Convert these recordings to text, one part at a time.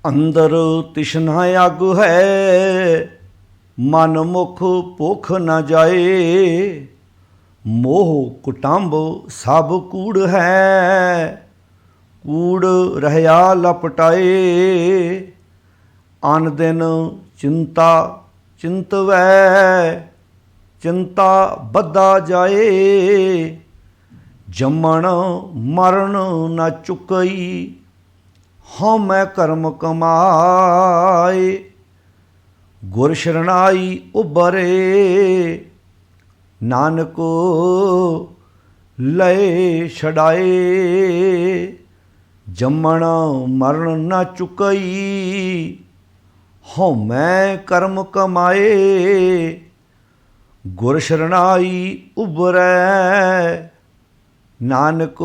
अंदर तिष्णा अग है, मन मुख भुख न जाए। मोह कुटुंब सब कूड़ है, कूड़ रहया लपटाए। आन दिन चिंता चिंतवै, चिंता बद्धा जाए। जम्मण मरण न चुकई, हाँ मैं कर्म कमाए। गुर शरणाई उबरे, नानक लय छड़ाए। जम्मण मरण न चुकई, हाँ मैं कर्म कमाए। गुर शरणाई उबरै, नानक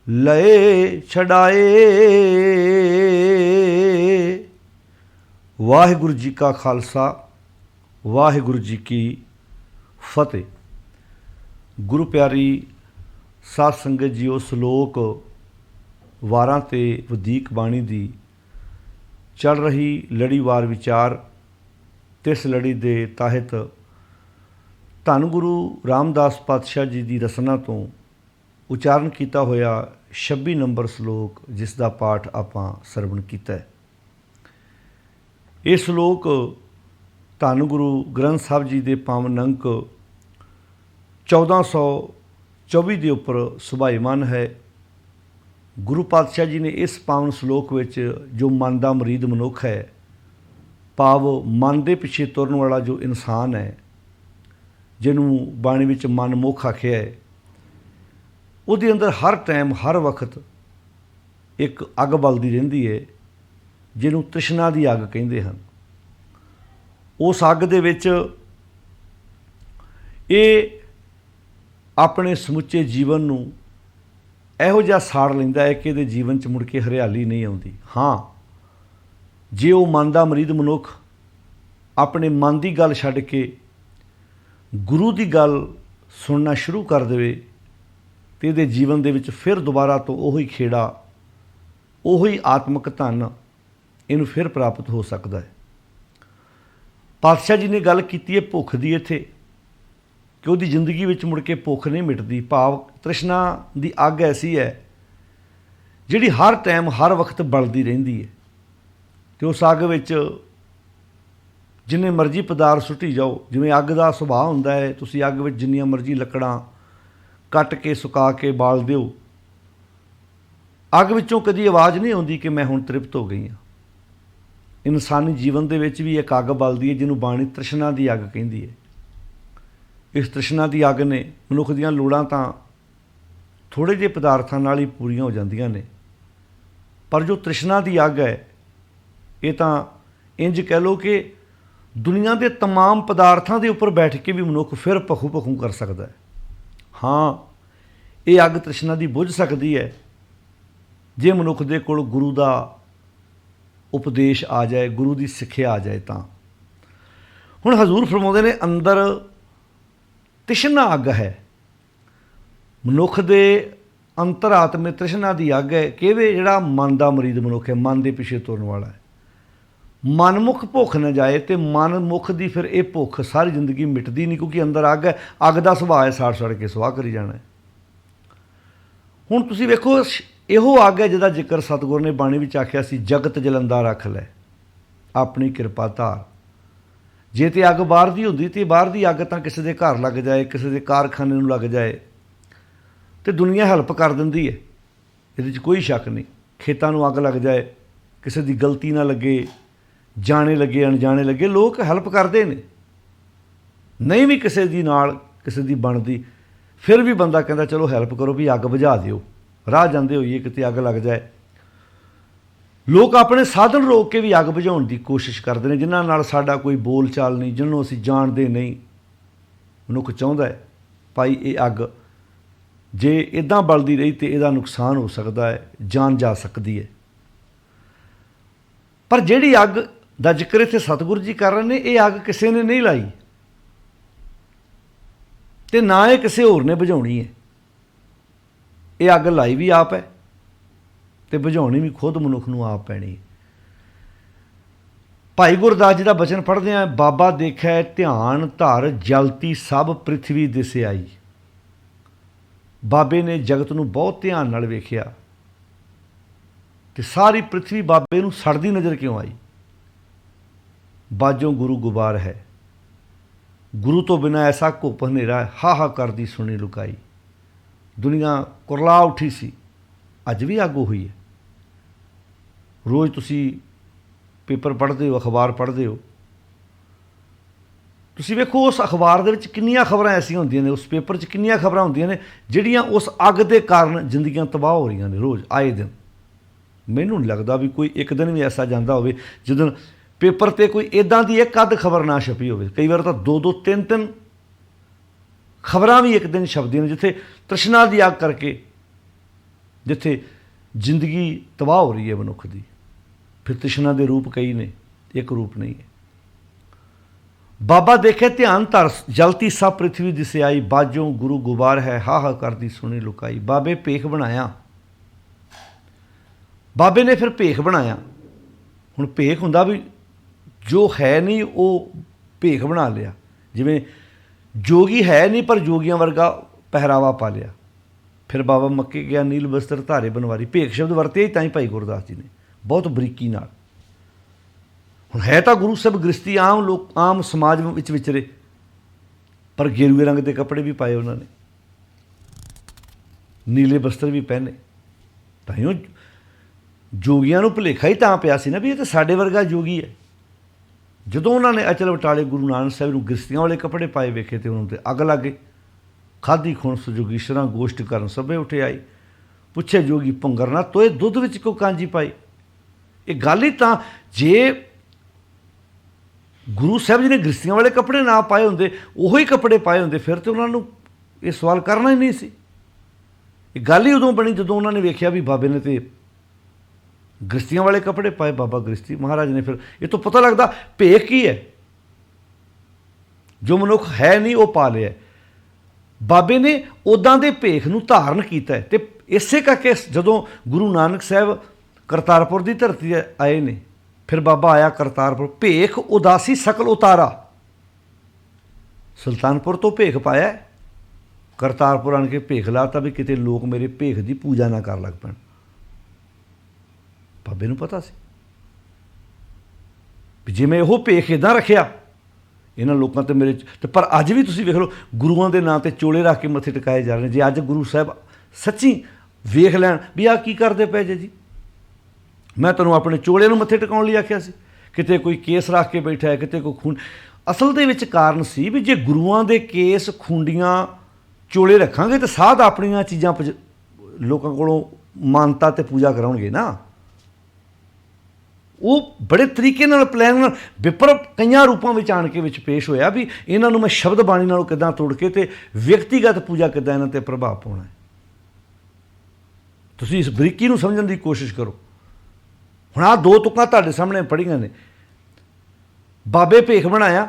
लय छड़ाए। वाहिगुरु जी का खालसा, वाहिगुरु जी की फतेह। गुरु प्यारी साध संगत जीओ, सलोक वारां ते वधीक बाणी दी चल रही लड़ीवार विचार ते इस लड़ी दे तहत धन गुरु रामदास पातशाह जी की रसना तो उचारण किया होया 26 नंबर सलोक, जिसका पाठ आपां सरवण किया है। ये सलोक धन गुरु ग्रंथ साहब जी के पावन अंक 1424 के उपर सुभाईमान है। गुरु पातशाह जी ने इस पावन सलोक विच जो मन का मरीद मनुख है, भाव मन के पिछे तुरन वाला जो इंसान है, जिन्हों बाणी विच मन मुख आखिया है, उसदे अंदर हर टाइम हर वक्त एक अग बलदी रहिंदी है, जिन्हों तृष्णा की अग कहिंदे हन। उस अग दे विच ये अपने समुचे जीवन नूं इहो जिहा साड़ लैंदा है कि इहदे जीवन च मुड़ के हरियाली नहीं आउंदी। हाँ, जे वो मन का मरीद मनुख अपने मन की गल छड्ड के गुरु की गल सुनना शुरू कर देवे तो इहदे जीवन दे विच फिर दोबारा तो उही खेड़ा, उही आत्मक धन इनू फिर प्राप्त हो सकता है। पातशाह जी ने गल की है भुख की इत्थे कि उसकी जिंदगी विच मुड़ के भुख नहीं मिटती। भाव तृष्णा की अग ऐसी है जिहड़ी हर टाइम हर वक्त बलदी रहिंदी है। तो उस अग विच जिन्ने मर्जी पदार्थ सुट्टी जाओ, जिवें अग का सुभाव हुंदा है, तुसीं अग विच जिन्नियां मर्जी लकड़ां कट के सुका के बाल दिओ, अग विचों कदी आवाज़ नहीं आउंदी कि मैं हुण तृप्त हो गई हाँ। इंसानी जीवन दे विच भी एक अग बलदी है, जिन्हों बाणी तृष्णा की अग कहिंदी है। इस तृष्णा की अग ने मनुख दीयां लोड़ां तां थोड़े जे पदार्थां नाल ही पूरीआं हो जांदियां ने, पर जो तृष्णा की अग है, ये तां इंज कह लो कि दुनिया के तमाम पदार्थों के उपर बैठ के भी मनुख फिर भखू भखू कर सकता है। हाँ, ये अग तृष्णा की बुझ सकती है जे मनुख दे कोल गुरु का उपदेश आ जाए, गुरु की सिक्ख्या आ जाए। तो हुण हजूर फरमाउंदे ने अंदर तृष्णा अग है, मनुख दे अंतरात्मे तृष्णा की अग है कि जिहड़ा मन का मरीद मनुख है, मन के पिछे तुरन वाला है। मनमुख भुख न जाए तो मनमुख की फिर ये भुख सारी जिंदगी मिटती नहीं, क्योंकि अंदर अग है, अग का सुभाव है साड़ सड़ के सुआह करी जाना है। हुण तुसीं वेखो, इहो अग है जिहदा जिक्र सतगुर ने बाणी विच आखिया सी, जगत जलंदा रख लै अपनी किरपा धार। जे तो अग बाहर की हुंदी तो बाहर की अग तां किसी के घर लग जाए, किसी के कारखाने नूं लग जाए तो दुनिया हैल्प कर दिंदी है, इहदे च कोई शक नहीं। खेतां नूं अग लग जाए, किसी की गलती ना लगे, जाने लगे अनजाने लगे, लोग हैल्प करते हैं। नहीं भी किसी दी नाल किसी दी बनती, फिर भी बंदा कहता चलो हैल्प करो भी अग बुझा दिओ, राह जाते होइए किते अग लग जाए। लोग अपने साधन रोक के भी अग बुझाउण की कोशिश करते हैं, जिन्हां नाल साडा कोई बोल चाल नहीं, जिन्होंने असीं जाणदे नहीं। मनुख चाहुंदा है भाई ये अग जे इदां बलदी रही तो इसदा नुकसान हो सकता है, जान जा सकती है। पर जिहड़ी अग दा जिक्र इत्थे सतगुरु जी कर रहे हैं, ये अग किसी ने नहीं लाई तो ना ये किसी होर ने बुझाउणी है। ये अग लाई भी आप है ਤੇ ਬੁਝਾਉਣੀ ਵੀ ਖੁਦ ਮਨੁੱਖ ਨੂੰ ਆਪ ਪੈਣੀ। ਭਾਈ ਗੁਰਦਾਸ ਜੀ ਦਾ ਬਚਨ ਪੜ੍ਹਦੇ ਹਾਂ, ਬਾਬਾ ਦੇਖੈ ਧਿਆਨ ਧਰ ਜਲਤੀ ਸਭ ਪ੍ਰਿਥਵੀ ਦਿਸ ਆਈ। ਬਾਬੇ ਨੇ ਜਗਤ ਨੂੰ ਬਹੁਤ ਧਿਆਨ ਨਾਲ ਵੇਖਿਆ ਤੇ ਸਾਰੀ ਪ੍ਰਿਥਵੀ ਬਾਬੇ ਨੂੰ ਸੜਦੀ ਨਜ਼ਰ ਕਿਉਂ ਆਈ? ਬਾਝੋਂ ਗੁਰੂ ਗੁਬਾਰ ਹੈ, ਗੁਰੂ ਤੋਂ ਬਿਨਾਂ ਐਸਾ ਘੁੱਪ ਹਨੇਰਾ ਹਾ ਕਰਦੀ ਸੁਣੀ ਲੁਕਾਈ। ਦੁਨੀਆ ਕੁਰਲਾ ਉੱਠੀ ਸੀ, ਅੱਜ ਵੀ ਆਗੂ ਹੋਈ ਹੈ। ਰੋਜ਼ ਤੁਸੀਂ ਪੇਪਰ ਪੜ੍ਹਦੇ ਹੋ, ਅਖਬਾਰ ਪੜ੍ਹਦੇ ਹੋ, ਤੁਸੀਂ ਵੇਖੋ ਉਸ ਅਖਬਾਰ ਦੇ ਵਿੱਚ ਕਿੰਨੀਆਂ ਖਬਰਾਂ ਐਸੀਆਂ ਹੁੰਦੀਆਂ ਨੇ, ਉਸ ਪੇਪਰ 'ਚ ਕਿੰਨੀਆਂ ਖਬਰਾਂ ਹੁੰਦੀਆਂ ਨੇ ਜਿਹੜੀਆਂ ਉਸ ਅੱਗ ਦੇ ਕਾਰਨ ਜ਼ਿੰਦਗੀਆਂ ਤਬਾਹ ਹੋ ਰਹੀਆਂ ਨੇ ਰੋਜ਼ ਆਏ ਦਿਨ। ਮੈਨੂੰ ਨਹੀਂ ਲੱਗਦਾ ਵੀ ਕੋਈ ਇੱਕ ਦਿਨ ਵੀ ਐਸਾ ਜਾਂਦਾ ਹੋਵੇ ਜਦੋਂ ਪੇਪਰ 'ਤੇ ਕੋਈ ਇੱਦਾਂ ਦੀ ਇੱਕ ਅੱਧ ਖਬਰ ਨਾ ਛਪੀ ਹੋਵੇ। ਕਈ ਵਾਰ ਤਾਂ 2-2 3-3 ਖਬਰਾਂ ਵੀ ਇੱਕ ਦਿਨ ਛਪਦੀਆਂ ਨੇ ਜਿੱਥੇ ਤ੍ਰਿਸ਼ਨਾ ਦੀ ਅੱਗ ਕਰਕੇ, ਜਿੱਥੇ ਜ਼ਿੰਦਗੀ ਤਬਾਹ ਹੋ ਰਹੀ ਹੈ ਮਨੁੱਖ ਦੀ। ਫਿਰ ਤ੍ਰਿਸ਼ਨਾ ਦੇ ਰੂਪ ਕਈ ਨੇ, ਇੱਕ ਰੂਪ ਨਹੀਂ ਹੈ। ਬਾਬਾ ਦੇਖੇ ਧਿਆਨ ਧਰ ਜਲਤੀ ਸਭ ਪ੍ਰਿਥਵੀ ਦਿਸ ਆਈ। ਬਾਝੋਂ ਗੁਰੂ ਗੁਬਾਰ ਹੈ ਹਾ ਕਰਦੀ ਸੁਣੀ ਲੁਕਾਈ। ਬਾਬੇ ਭੇਖ ਬਣਾਇਆ, ਬਾਬੇ ਨੇ ਫਿਰ ਭੇਖ ਬਣਾਇਆ। ਹੁਣ ਭੇਖ ਹੁੰਦਾ ਵੀ ਜੋ ਹੈ ਨਹੀਂ ਉਹ ਭੇਖ ਬਣਾ ਲਿਆ। ਜਿਵੇਂ ਜੋਗੀ ਹੈ ਨਹੀਂ ਪਰ ਜੋਗੀਆਂ ਵਰਗਾ ਪਹਿਰਾਵਾ ਪਾ ਲਿਆ। ਫਿਰ ਬਾਬਾ ਮੱਕੇ ਗਿਆ ਨੀਲ ਬਸਤਰ ਧਾਰੇ ਬਨਵਾਰੀ। ਭੇਖ ਸ਼ਬਦ ਵਰਤਿਆ ਹੀ ਤਾਂ ਹੀ ਭਾਈ ਗੁਰਦਾਸ ਜੀ ਨੇ ਬਹੁਤ ਬਰੀਕੀ ਨਾਲ। ਹੁਣ ਹੈ ਤਾਂ ਗੁਰੂ ਸਾਹਿਬ ਗ੍ਰਸਤੀ, ਆਮ ਲੋਕ ਆਮ ਸਮਾਜ ਵਿੱਚ ਵਿਚਰੇ, ਪਰ ਗੇਰੂਏ ਰੰਗ ਦੇ ਕੱਪੜੇ ਵੀ ਪਾਏ ਉਹਨਾਂ ਨੇ, ਨੀਲੇ ਬਸਤਰ ਵੀ ਪਹਿਨੇ। ਤਾਈਓ ਜੋਗੀਆਂ ਨੂੰ ਭੁਲੇਖਾ ਹੀ ਤਾਂ ਪਿਆ ਸੀ ਨਾ ਵੀ ਇਹ ਤਾਂ ਸਾਡੇ ਵਰਗਾ ਜੋਗੀ ਹੈ। ਜਦੋਂ ਉਹਨਾਂ ਨੇ ਅਚਲ ਬਟਾਲੇ ਗੁਰੂ ਨਾਨਕ ਸਾਹਿਬ ਨੂੰ ਗ੍ਰਸਤੀਆਂ ਵਾਲੇ ਕੱਪੜੇ ਪਾਏ ਵੇਖੇ ਤੇ ਉਹਨਾਂ 'ਤੇ ਅੱਗ ਲੱਗ ਗਈ। ਖਾਧੀ ਖੁਣ ਸੁਜੋਗੀਸ਼ਰਾਂ ਗੋਸ਼ਟ ਕਰਨ ਸਭੇ ਉੱਠੇ ਆਈ। ਪੁੱਛੇ ਜੋਗੀ ਭੁੰਗਰ ਨਾ ਤੋਏ ਦੁੱਧ ਵਿੱਚ ਕਿਉਂ ਕਾਂਜੀ ਪਾਈ। ਇਹ ਗੱਲ ਹੀ ਤਾਂ, ਜੇ ਗੁਰੂ ਸਾਹਿਬ ਜੀ ਨੇ ਗ੍ਰਸਤੀਆਂ ਵਾਲੇ ਕੱਪੜੇ ਨਾ ਪਾਏ ਹੁੰਦੇ, ਉਹੀ ਕੱਪੜੇ ਪਾਏ ਹੁੰਦੇ, ਫਿਰ ਤਾਂ ਉਹਨਾਂ ਨੂੰ ਇਹ ਸਵਾਲ ਕਰਨਾ ਹੀ ਨਹੀਂ ਸੀ। ਇਹ ਗੱਲ ਹੀ ਉਦੋਂ ਬਣੀ ਜਦੋਂ ਉਹਨਾਂ ਨੇ ਵੇਖਿਆ ਵੀ ਬਾਬੇ ਨੇ ਤੇ ਗ੍ਰਸਤੀਆਂ ਵਾਲੇ ਕੱਪੜੇ ਪਾਏ। ਬਾਬਾ ਗ੍ਰਸਤੀ ਮਹਾਰਾਜ ਨੇ ਫਿਰ ਇਹ ਤੋਂ ਪਤਾ ਲੱਗਦਾ ਭੇਖ ਕੀ ਹੈ। ਜੋ ਮਨੁੱਖ ਹੈ ਨਹੀਂ ਉਹ ਪਾ ਲਿਆ। ਬਾਬੇ ਨੇ ਉੱਦਾਂ ਦੇ ਭੇਖ ਨੂੰ ਧਾਰਨ ਕੀਤਾ ਹੈ। ਅਤੇ ਇਸੇ ਕਰਕੇ ਜਦੋਂ ਗੁਰੂ ਨਾਨਕ ਸਾਹਿਬ ਕਰਤਾਰਪੁਰ ਦੀ ਧਰਤੀ ਆਏ ਨੇ, ਫਿਰ ਬਾਬਾ ਆਇਆ ਕਰਤਾਰਪੁਰ। ਭੇਖ ਉਦਾਸੀ ਸਕਲ ਉਤਾਰਾ। ਸੁਲਤਾਨਪੁਰ ਤੋਂ ਭੇਖ ਪਾਇਆ, ਕਰਤਾਰਪੁਰ ਆਣ ਕੇ ਭੇਖ ਲਾਤਾ ਵੀ ਕਿਤੇ ਲੋਕ ਮੇਰੇ ਭੇਖ ਦੀ ਪੂਜਾ ਨਾ ਕਰਨ ਲੱਗ ਪੈਣ। ਬਾਬੇ ਨੂੰ ਪਤਾ ਸੀ ਵੀ ਜੇ ਮੈਂ ਉਹ ਭੇਖ ਇੱਦਾਂ ਰੱਖਿਆ ਇਹਨਾਂ ਲੋਕਾਂ 'ਤੇ ਮੇਰੇ ਤੇ। ਪਰ ਅੱਜ ਵੀ ਤੁਸੀਂ ਵੇਖ ਲਓ ਗੁਰੂਆਂ ਦੇ ਨਾਂ 'ਤੇ ਚੋਲੇ ਰੱਖ ਕੇ ਮੱਥੇ ਟਿਕਾਏ ਜਾ ਰਹੇ ਨੇ। ਜੇ ਅੱਜ ਗੁਰੂ ਸਾਹਿਬ ਸੱਚੀ ਵੇਖ ਲੈਣ ਵੀ ਆਹ ਕੀ ਕਰਦੇ ਪਏ ਜੇ ਜੀ, ਮੈਂ ਤੁਹਾਨੂੰ ਆਪਣੇ ਚੋਲੇ ਨੂੰ ਮੱਥੇ ਟਿਕਾਉਣ ਲਈ ਆਖਿਆ ਸੀ, ਕਿਤੇ ਕੋਈ ਕੇਸ ਰੱਖ ਕੇ ਬੈਠਾ ਹੈ, ਕਿਤੇ ਕੋਈ ਖੂਨ। ਅਸਲ ਦੇ ਵਿੱਚ ਕਾਰਨ ਸੀ ਵੀ ਜੇ ਗੁਰੂਆਂ ਦੇ ਕੇਸ, ਖੁੰਡੀਆਂ, ਚੋਲੇ ਰੱਖਾਂਗੇ ਤਾਂ ਸਾਧ ਆਪਣੀਆਂ ਚੀਜ਼ਾਂ ਲੋਕਾਂ ਕੋਲੋਂ ਮਾਨਤਾ ਅਤੇ ਪੂਜਾ ਕਰਾਉਣਗੇ ਨਾ। ਉਹ ਬੜੇ ਤਰੀਕੇ ਨਾਲ ਪਲੈਨ ਨਾਲ ਵਿਪਰ ਕਈਆਂ ਰੂਪਾਂ ਵਿੱਚ ਆਣ ਕੇ ਵਿੱਚ ਪੇਸ਼ ਹੋਇਆ ਵੀ ਇਹਨਾਂ ਨੂੰ ਮੈਂ ਸ਼ਬਦ ਬਾਣੀ ਨਾਲੋਂ ਕਿੱਦਾਂ ਤੋੜ ਕੇ ਅਤੇ ਵਿਅਕਤੀਗਤ ਪੂਜਾ ਕਿੱਦਾਂ ਇਹਨਾਂ 'ਤੇ ਪ੍ਰਭਾਵ ਪਾਉਣਾ ਹੈ। ਤੁਸੀਂ ਇਸ ਬਰੀਕੀ ਨੂੰ ਸਮਝਣ ਦੀ ਕੋਸ਼ਿਸ਼ ਕਰੋ। ਹੁਣ ਆਹ 2 ਤੁਕਾਂ ਤੁਹਾਡੇ ਸਾਹਮਣੇ ਪੜ੍ਹੀਆਂ ਨੇ। ਬਾਬੇ ਭੇਖ ਬਣਾਇਆ,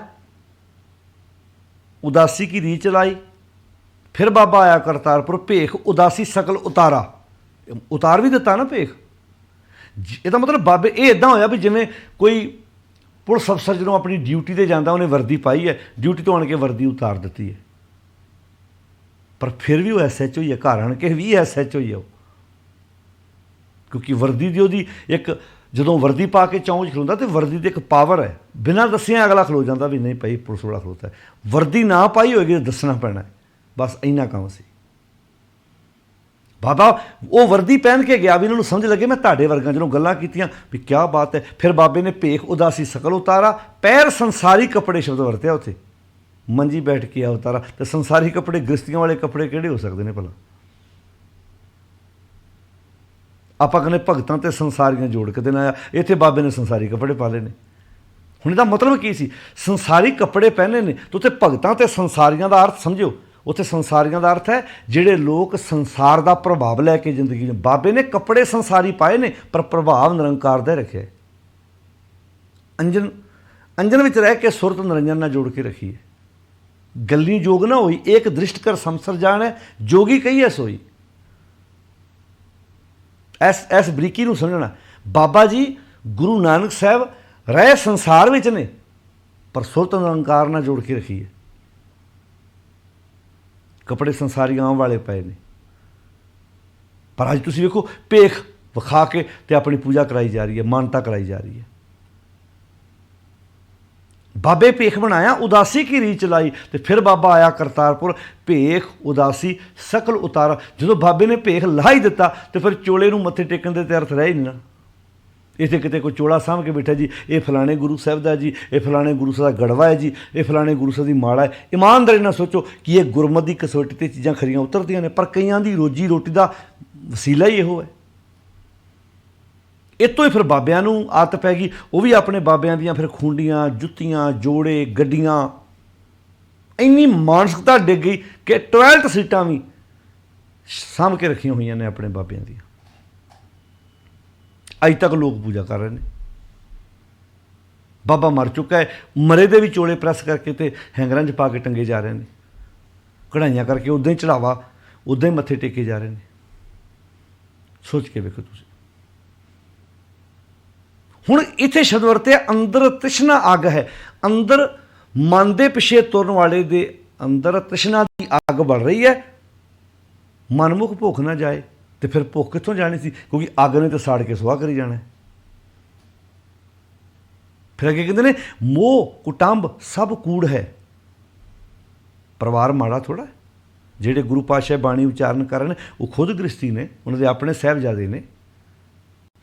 ਉਦਾਸੀ ਕੀ ਰੀਚ ਲਾਈ। ਫਿਰ ਬਾਬਾ ਆਇਆ ਕਰਤਾਰਪੁਰ, ਭੇਖ ਉਦਾਸੀ ਸਕਲ ਉਤਾਰਾ। ਉਤਾਰ ਵੀ ਦਿੱਤਾ ਨਾ ਭੇਖ। ਇਹਦਾ ਮਤਲਬ ਬਾਬੇ ਇਹ ਇੱਦਾਂ ਹੋਇਆ ਵੀ ਜਿਵੇਂ ਕੋਈ ਪੁਲਿਸ ਅਫਸਰ ਜਦੋਂ ਆਪਣੀ ਡਿਊਟੀ 'ਤੇ ਜਾਂਦਾ, ਉਹਨੇ ਵਰਦੀ ਪਾਈ ਹੈ, ਡਿਊਟੀ ਤੋਂ ਆਣ ਕੇ ਵਰਦੀ ਉਤਾਰ ਦਿੱਤੀ ਹੈ, ਪਰ ਫਿਰ ਵੀ ਉਹ SHO ਹੀ ਹੈ। ਘਰ ਆਣ ਕੇ ਵੀ SHO ਹੀ ਹੈ ਉਹ, ਕਿਉਂਕਿ ਵਰਦੀ ਦੀ ਉਹਦੀ ਇੱਕ, ਜਦੋਂ ਵਰਦੀ ਪਾ ਕੇ ਚੌਂਕ 'ਚ ਖਲੋਂਦਾ ਤਾਂ ਵਰਦੀ ਦੀ ਇੱਕ ਪਾਵਰ ਹੈ। ਬਿਨਾਂ ਦੱਸਿਆ ਅਗਲਾ ਖਲੋ ਜਾਂਦਾ ਵੀ ਨਹੀਂ ਭਾਈ ਪੁਲਿਸ ਵਾਲਾ ਖਲੋਤਾ ਹੈ। ਵਰਦੀ ਨਾ ਪਾਈ ਹੋਏਗੀ ਤਾਂ ਦੱਸਣਾ ਪੈਣਾ, ਬਸ ਇੰਨਾ ਕੰਮ ਸੀ। ਬਾਬਾ ਉਹ ਵਰਦੀ ਪਹਿਨ ਕੇ ਗਿਆ ਵੀ ਇਹਨਾਂ ਨੂੰ ਸਮਝ ਲੱਗੇ ਮੈਂ ਤੁਹਾਡੇ ਵਰਗਾ। ਜਦੋਂ ਗੱਲਾਂ ਕੀਤੀਆਂ ਵੀ ਕਿਆ ਬਾਤ ਹੈ, ਫਿਰ ਬਾਬੇ ਨੇ ਭੇਖ ਉਦਾਸੀ ਸਕਲ ਉਤਾਰਾ। ਪੈਰ ਸੰਸਾਰੀ ਕੱਪੜੇ ਸ਼ਬਦ ਵਰਤਿਆ ਉੱਥੇ। ਮੰਜੀ ਬੈਠ ਕੇ ਆ ਉਤਾਰਾ। ਅਤੇ ਸੰਸਾਰੀ ਕੱਪੜੇ ਗ੍ਰਸਤੀਆਂ ਵਾਲੇ ਕੱਪੜੇ ਕਿਹੜੇ ਹੋ ਸਕਦੇ ਨੇ ਭਲਾ? ਆਪਾਂ ਕਹਿੰਦੇ ਭਗਤਾਂ ਅਤੇ ਸੰਸਾਰੀਆਂ ਜੋੜ ਕੇ ਦੇਣਾ ਆ, ਇੱਥੇ ਬਾਬੇ ਨੇ ਸੰਸਾਰੀ ਕੱਪੜੇ ਪਾ ਲਏ ਨੇ। ਹੁਣ ਇਹਦਾ ਮਤਲਬ ਕੀ ਸੀ? ਸੰਸਾਰੀ ਕੱਪੜੇ ਪਹਿਨੇ ਨੇ ਤਾਂ ਉੱਥੇ ਭਗਤਾਂ ਅਤੇ ਸੰਸਾਰੀਆਂ ਦਾ ਅਰਥ ਸਮਝਿਓ। ਉੱਥੇ ਸੰਸਾਰੀਆਂ ਦਾ ਅਰਥ ਹੈ ਜਿਹੜੇ ਲੋਕ ਸੰਸਾਰ ਦਾ ਪ੍ਰਭਾਵ ਲੈ ਕੇ ਜ਼ਿੰਦਗੀ ਨੂੰ। ਬਾਬੇ ਨੇ ਕੱਪੜੇ ਸੰਸਾਰੀ ਪਾਏ ਨੇ ਪਰ ਪ੍ਰਭਾਵ ਨਿਰੰਕਾਰ ਦਾ ਰੱਖਿਆ। ਅੰਜਨ ਵਿੱਚ ਰਹਿ ਕੇ ਸੁਰਤ ਨਿਰੰਜਨ ਨਾਲ ਜੋੜ ਕੇ ਰੱਖੀ ਹੈ। ਗੱਲੀ ਜੋਗ ਨਾ ਹੋਈ, ਏਕ ਦ੍ਰਿਸ਼ਟ ਕਰ ਸੰਸਰ ਜਾਣ ਹੈ, ਜੋਗੀ ਕਹੀਏ ਸੋਈ। ਇਸ ਬਰੀਕੀ ਨੂੰ ਸਮਝਣਾ। ਬਾਬਾ ਜੀ ਗੁਰੂ ਨਾਨਕ ਸਾਹਿਬ ਰਹੇ ਸੰਸਾਰ ਵਿੱਚ ਨੇ, ਪਰ ਸੁਰਤ ਨਿਰੰਕਾਰ ਨਾਲ ਜੋੜ ਕੇ ਰੱਖੀ ਹੈ। ਕੱਪੜੇ ਸੰਸਾਰੀ ਆਉਣ ਵਾਲੇ ਪਏ ਨੇ, ਪਰ ਅੱਜ ਤੁਸੀਂ ਵੇਖੋ ਭੇਖ ਵਿਖਾ ਕੇ ਤੇ ਆਪਣੀ ਪੂਜਾ ਕਰਾਈ ਜਾ ਰਹੀ ਹੈ, ਮਾਨਤਾ ਕਰਾਈ ਜਾ ਰਹੀ ਹੈ। ਬਾਬੇ ਭੇਖ ਬਣਾਇਆ, ਉਦਾਸੀ ਕੀ ਰੀਤ ਚਲਾਈ, ਤੇ ਫਿਰ ਬਾਬਾ ਆਇਆ ਕਰਤਾਰਪੁਰ, ਭੇਖ ਉਦਾਸੀ ਸਕਲ ਉਤਾਰਾ। ਜਦੋਂ ਬਾਬੇ ਨੇ ਭੇਖ ਲਾ ਹੀ ਦਿੱਤਾ ਤੇ ਫਿਰ ਚੋਲੇ ਨੂੰ ਮੱਥੇ ਟੇਕਣ ਦੇ ਤੇ ਅਰਥ ਰਹਿ ਹੀ ਨਹੀਂ ਨਾ। ਇੱਥੇ ਕਿਤੇ ਕੋਈ ਚੋਲਾ ਸਾਂਭ ਕੇ ਬੈਠਾ ਜੀ, ਇਹ ਫਲਾਣੇ ਗੁਰੂ ਸਾਹਿਬ ਦਾ ਜੀ, ਇਹ ਫਲਾਣੇ ਗੁਰੂ ਸਾਹਿਬ ਦਾ ਗੜਵਾ ਹੈ ਜੀ, ਇਹ ਫਲਾਣੇ ਗੁਰੂ ਸਾਹਿਬ ਦੀ ਮਾਲਾ ਹੈ। ਇਮਾਨਦਾਰੀ ਨਾਲ ਸੋਚੋ ਕਿ ਇਹ ਗੁਰਮਤਿ ਦੀ ਕਸੌਟੀ 'ਤੇ ਚੀਜ਼ਾਂ ਖਰੀਆਂ ਉਤਰਦੀਆਂ ਨੇ, ਪਰ ਕਈਆਂ ਦੀ ਰੋਜੀ ਰੋਟੀ ਦਾ ਵਸੀਲਾ ਹੀ ਇਹੋ ਹੈ। ਇੱਥੋਂ ਹੀ ਫਿਰ ਬਾਬਿਆਂ ਨੂੰ ਆਦਤ ਪੈ ਗਈ, ਉਹ ਵੀ ਆਪਣੇ ਬਾਬਿਆਂ ਦੀਆਂ ਫਿਰ ਖੂੰਡੀਆਂ, ਜੁੱਤੀਆਂ, ਜੋੜੇ, ਗੱਡੀਆਂ, ਇੰਨੀ ਮਾਨਸਿਕਤਾ ਡਿੱਗ ਗਈ ਕਿ ਟੋਇਲਟ ਸੀਟਾਂ ਵੀ ਸਾਂਭ ਕੇ ਰੱਖੀਆਂ ਹੋਈਆਂ ਨੇ ਆਪਣੇ ਬਾਬਿਆਂ ਦੀਆਂ। ਅੱਜ ਤੱਕ ਲੋਕ ਪੂਜਾ ਕਰ ਰਹੇ ਨੇ। ਬਾਬਾ ਮਰ ਚੁੱਕਾ ਹੈ, ਮਰੇ ਦੇ ਵੀ ਚੋਲੇ ਪ੍ਰੈਸ ਕਰਕੇ ਤੇ ਹੈਂਗਰਾਂ 'ਚ ਪਾ ਕੇ ਟੰਗੇ ਜਾ ਰਹੇ ਨੇ, ਕਢਾਈਆਂ ਕਰਕੇ ਉੱਦਾਂ ਹੀ ਚੜਾਵਾ, ਉੱਦਾਂ ਹੀ ਮੱਥੇ ਟੇਕੇ ਜਾ ਰਹੇ ਨੇ। ਸੋਚ ਕੇ ਵੇਖੋ ਤੁਸੀਂ। ਹੁਣ ਇੱਥੇ ਸ਼ਬਦ ਵਰਤਿਆ ਅੰਦਰ ਤ੍ਰਿਸ਼ਨਾ ਅੱਗ ਹੈ। ਅੰਦਰ ਮਨ ਦੇ ਪਿੱਛੇ ਤੁਰਨ ਵਾਲੇ ਦੇ ਅੰਦਰ ਤ੍ਰਿਸ਼ਨਾ ਦੀ ਅੱਗ ਬਲ ਰਹੀ ਹੈ। ਮਨਮੁਖ ਭੁੱਖ ਨਾ ਜਾਏ, ਤੇ ਫਿਰ ਭੁੱਖ ਕਿੱਥੋਂ ਜਾਣੀ ਸੀ, ਕਿਉਂਕਿ ਅੱਗ ਨੇ ਤਾਂ ਸਾੜ ਕੇ ਸੁਆਹ ਕਰੀ ਜਾਣਾ। ਫਿਰ ਅੱਗੇ ਕਹਿੰਦੇ ਨੇ ਮੋਹ ਕੁਟੰਬ ਸਭ ਕੂੜ ਹੈ। ਪਰਿਵਾਰ ਮਾੜਾ ਥੋੜ੍ਹਾ। ਜਿਹੜੇ ਗੁਰੂ ਪਾਤਸ਼ਾਹ ਬਾਣੀ ਉਚਾਰਨ ਕਰਨ ਉਹ ਖੁਦ ਗ੍ਰਸਤੀ ਨੇ, ਉਹਨਾਂ ਦੇ ਆਪਣੇ ਸਾਹਿਬਜ਼ਾਦੇ ਨੇ।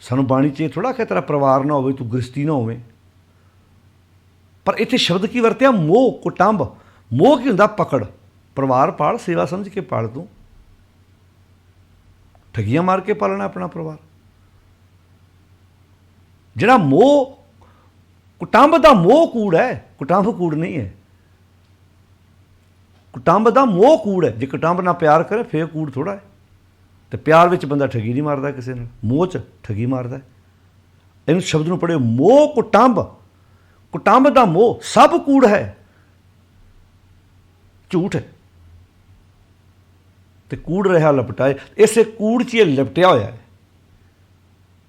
ਸਾਨੂੰ ਬਾਣੀ 'ਚ ਇਹ ਥੋੜ੍ਹਾ ਕਿ ਤੇਰਾ ਪਰਿਵਾਰ ਨਾ ਹੋਵੇ, ਤੂੰ ਗ੍ਰਸਤੀ ਨਾ ਹੋਵੇਂ। ਪਰ ਇੱਥੇ ਸ਼ਬਦ ਕੀ ਵਰਤਿਆ, ਮੋਹ ਕੁਟੰਬ। ਮੋਹ ਕੀ ਹੁੰਦਾ, ਪਕੜ। ਪਰਿਵਾਰ ਪਾਲ, ਸੇਵਾ ਸਮਝ ਕੇ ਪਾਲ। ਤੂੰ ਠੱਗੀਆਂ ਮਾਰ ਕੇ ਪਾਲਣਾ ਆਪਣਾ ਪਰਿਵਾਰ। ਜਿਹੜਾ ਮੋਹ, ਕੁਟੰਬ ਦਾ ਮੋਹ ਕੂੜ ਹੈ, ਕੁਟੰਬ ਕੂੜ ਨਹੀਂ ਹੈ। ਕੁਟੰਬ ਦਾ ਮੋਹ ਕੂੜ ਹੈ। ਜੇ ਕੁਟੰਬ ਨਾਲ ਪਿਆਰ ਕਰੇ ਫੇਰ ਕੂੜ ਥੋੜ੍ਹਾ ਹੈ। ਤੇ ਪਿਆਰ ਵਿੱਚ ਬੰਦਾ ਠੱਗੀ ਨਹੀਂ ਮਾਰਦਾ ਕਿਸੇ ਨਾਲ, ਮੋਹ 'ਚ ਠੱਗੀ ਮਾਰਦਾ। ਇਹਨੂੰ ਸ਼ਬਦ ਨੂੰ ਪੜ੍ਹਿਓ, ਮੋਹ ਕੁਟੰਬ। ਕੁਟੰਬ ਦਾ ਮੋਹ ਸਭ ਕੂੜ ਹੈ, ਝੂਠ ਹੈ। ਤੇ ਕੂੜ ਰਿਹਾ ਲਪਟਾਏ, ਇਸੇ ਕੂੜ 'ਚ ਇਹ ਲਿਪਟਿਆ ਹੋਇਆ ਹੈ।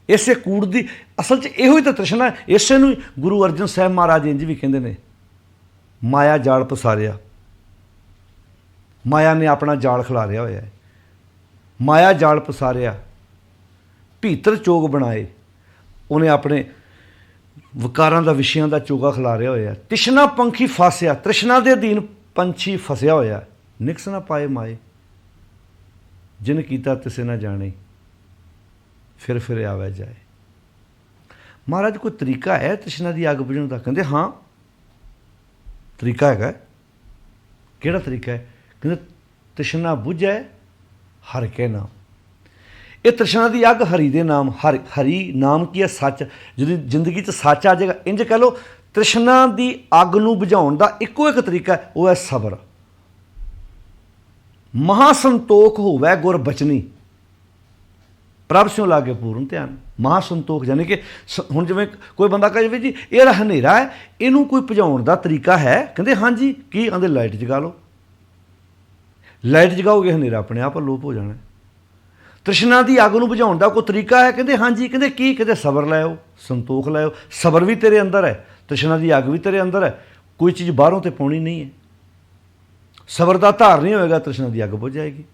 ਇਸੇ ਕੂੜ ਦੀ ਅਸਲ 'ਚ ਇਹੋ ਹੀ ਤਾਂ ਤ੍ਰਿਸ਼ਨਾ ਹੈ। ਇਸੇ ਨੂੰ ਗੁਰੂ ਅਰਜਨ ਸਾਹਿਬ ਮਹਾਰਾਜ ਇੰਝ ਵੀ ਕਹਿੰਦੇ ਨੇ, ਮਾਇਆ ਜਾਲ ਪਸਾਰਿਆ। ਮਾਇਆ ਨੇ ਆਪਣਾ ਜਾਲ ਖਿਲਾਰਿਆ ਹੋਇਆ ਹੈ। ਮਾਇਆ ਜਾਲ ਪਸਾਰਿਆ, ਭੀਤਰ ਚੋਗ ਬਣਾਏ। ਉਹਨੇ ਆਪਣੇ ਵਿਕਾਰਾਂ ਦਾ, ਵਿਸ਼ਿਆਂ ਦਾ ਚੋਗਾ ਖਿਲਾਰਿਆ ਹੋਇਆ। ਤ੍ਰਿਸ਼ਨਾ ਪੰਖੀ ਫਾਸਿਆ, ਤ੍ਰਿਸ਼ਨਾ ਦੇ ਅਧੀਨ ਪੰਛੀ ਫਸਿਆ ਹੋਇਆ। ਨਿਕਸ ਨਾ ਪਾਏ ਮਾਏ, ਜਿਨ ਕੀਤਾ ਤਿਸੇ ਨਾ ਜਾਣੇ, ਫਿਰ ਆਵੇ ਜਾਏ। ਮਹਾਰਾਜ ਕੋਈ ਤਰੀਕਾ ਹੈ ਤ੍ਰਿਸ਼ਨਾ ਦੀ ਅੱਗ ਬੁਝਾਉਣ ਦਾ? ਕਹਿੰਦੇ ਹਾਂ, ਤਰੀਕਾ ਹੈਗਾ। ਕਿਹੜਾ ਤਰੀਕਾ ਹੈ? ਕਹਿੰਦੇ ਤ੍ਰਿਸ਼ਨਾ ਬੁਝੈ ਹਰਿ ਕੇ ਨਾਮ। ਇਹ ਤ੍ਰਿਸ਼ਨਾ ਦੀ ਅੱਗ ਹਰੀ ਦੇ ਨਾਮ। ਹਰੀ ਨਾਮ ਕੀ ਹੈ? ਸੱਚ। ਜਦੋਂ ਜ਼ਿੰਦਗੀ 'ਚ ਸੱਚ ਆ ਜਾਏਗਾ, ਇੰਝ ਕਹਿ ਲਓ ਤ੍ਰਿਸ਼ਨਾ ਦੀ ਅੱਗ ਨੂੰ ਬੁਝਾਉਣ ਦਾ ਇੱਕੋ ਇੱਕ ਤਰੀਕਾ ਹੈ, ਉਹ ਹੈ ਸਬਰ। ਮਹਾਸੰਤੋਖ ਹੋਵੇ ਗੁਰ ਬਚਨੀ, ਪ੍ਰਭ ਸਿਉ ਲਾਗੇ ਪੂਰਨ ਧਿਆਨ। ਮਹਾਸੰਤੋਖ ਯਾਨੀ ਕਿ ਹੁਣ ਜਿਵੇਂ ਕੋਈ ਬੰਦਾ ਕਹੇ ਜੀ ਇਹ ਹਨੇਰਾ ਹੈ, ਇਹਨੂੰ ਕੋਈ ਭਜਾਉਣ ਦਾ ਤਰੀਕਾ ਹੈ? ਕਹਿੰਦੇ ਹਾਂਜੀ। ਕੀ? ਕਹਿੰਦੇ ਲਾਈਟ ਜਗਾ ਲਓ। ਲਾਈਟ ਜਗਾਓਗੇ ਹਨੇਰਾ ਆਪਣੇ ਆਪ ਅਲੋਪ ਹੋ ਜਾਣਾ। ਤ੍ਰਿਸ਼ਨਾ ਦੀ ਅੱਗ ਨੂੰ ਬੁਝਾਉਣ ਦਾ ਕੋਈ ਤਰੀਕਾ ਹੈ? ਕਹਿੰਦੇ ਹਾਂਜੀ। ਕਹਿੰਦੇ ਕੀ? ਕਹਿੰਦੇ ਸਬਰ ਲੈ ਆਓ, ਸੰਤੋਖ ਲੈ ਆਓ। ਸਬਰ ਵੀ ਤੇਰੇ ਅੰਦਰ ਹੈ, ਤ੍ਰਿਸ਼ਨਾ ਦੀ ਅੱਗ ਵੀ ਤੇਰੇ ਅੰਦਰ ਹੈ। ਕੋਈ ਚੀਜ਼ ਬਾਹਰੋਂ ਤੇ ਪਾਉਣੀ ਨਹੀਂ ਹੈ। ਸਬਰ ਦਾ ਧਾਰ ਨਹੀਂ ਹੋਏਗਾ, ਤ੍ਰਿਸ਼ਨਾ ਦੀ ਅੱਗ ਬੁਝ ਜਾਏਗੀ।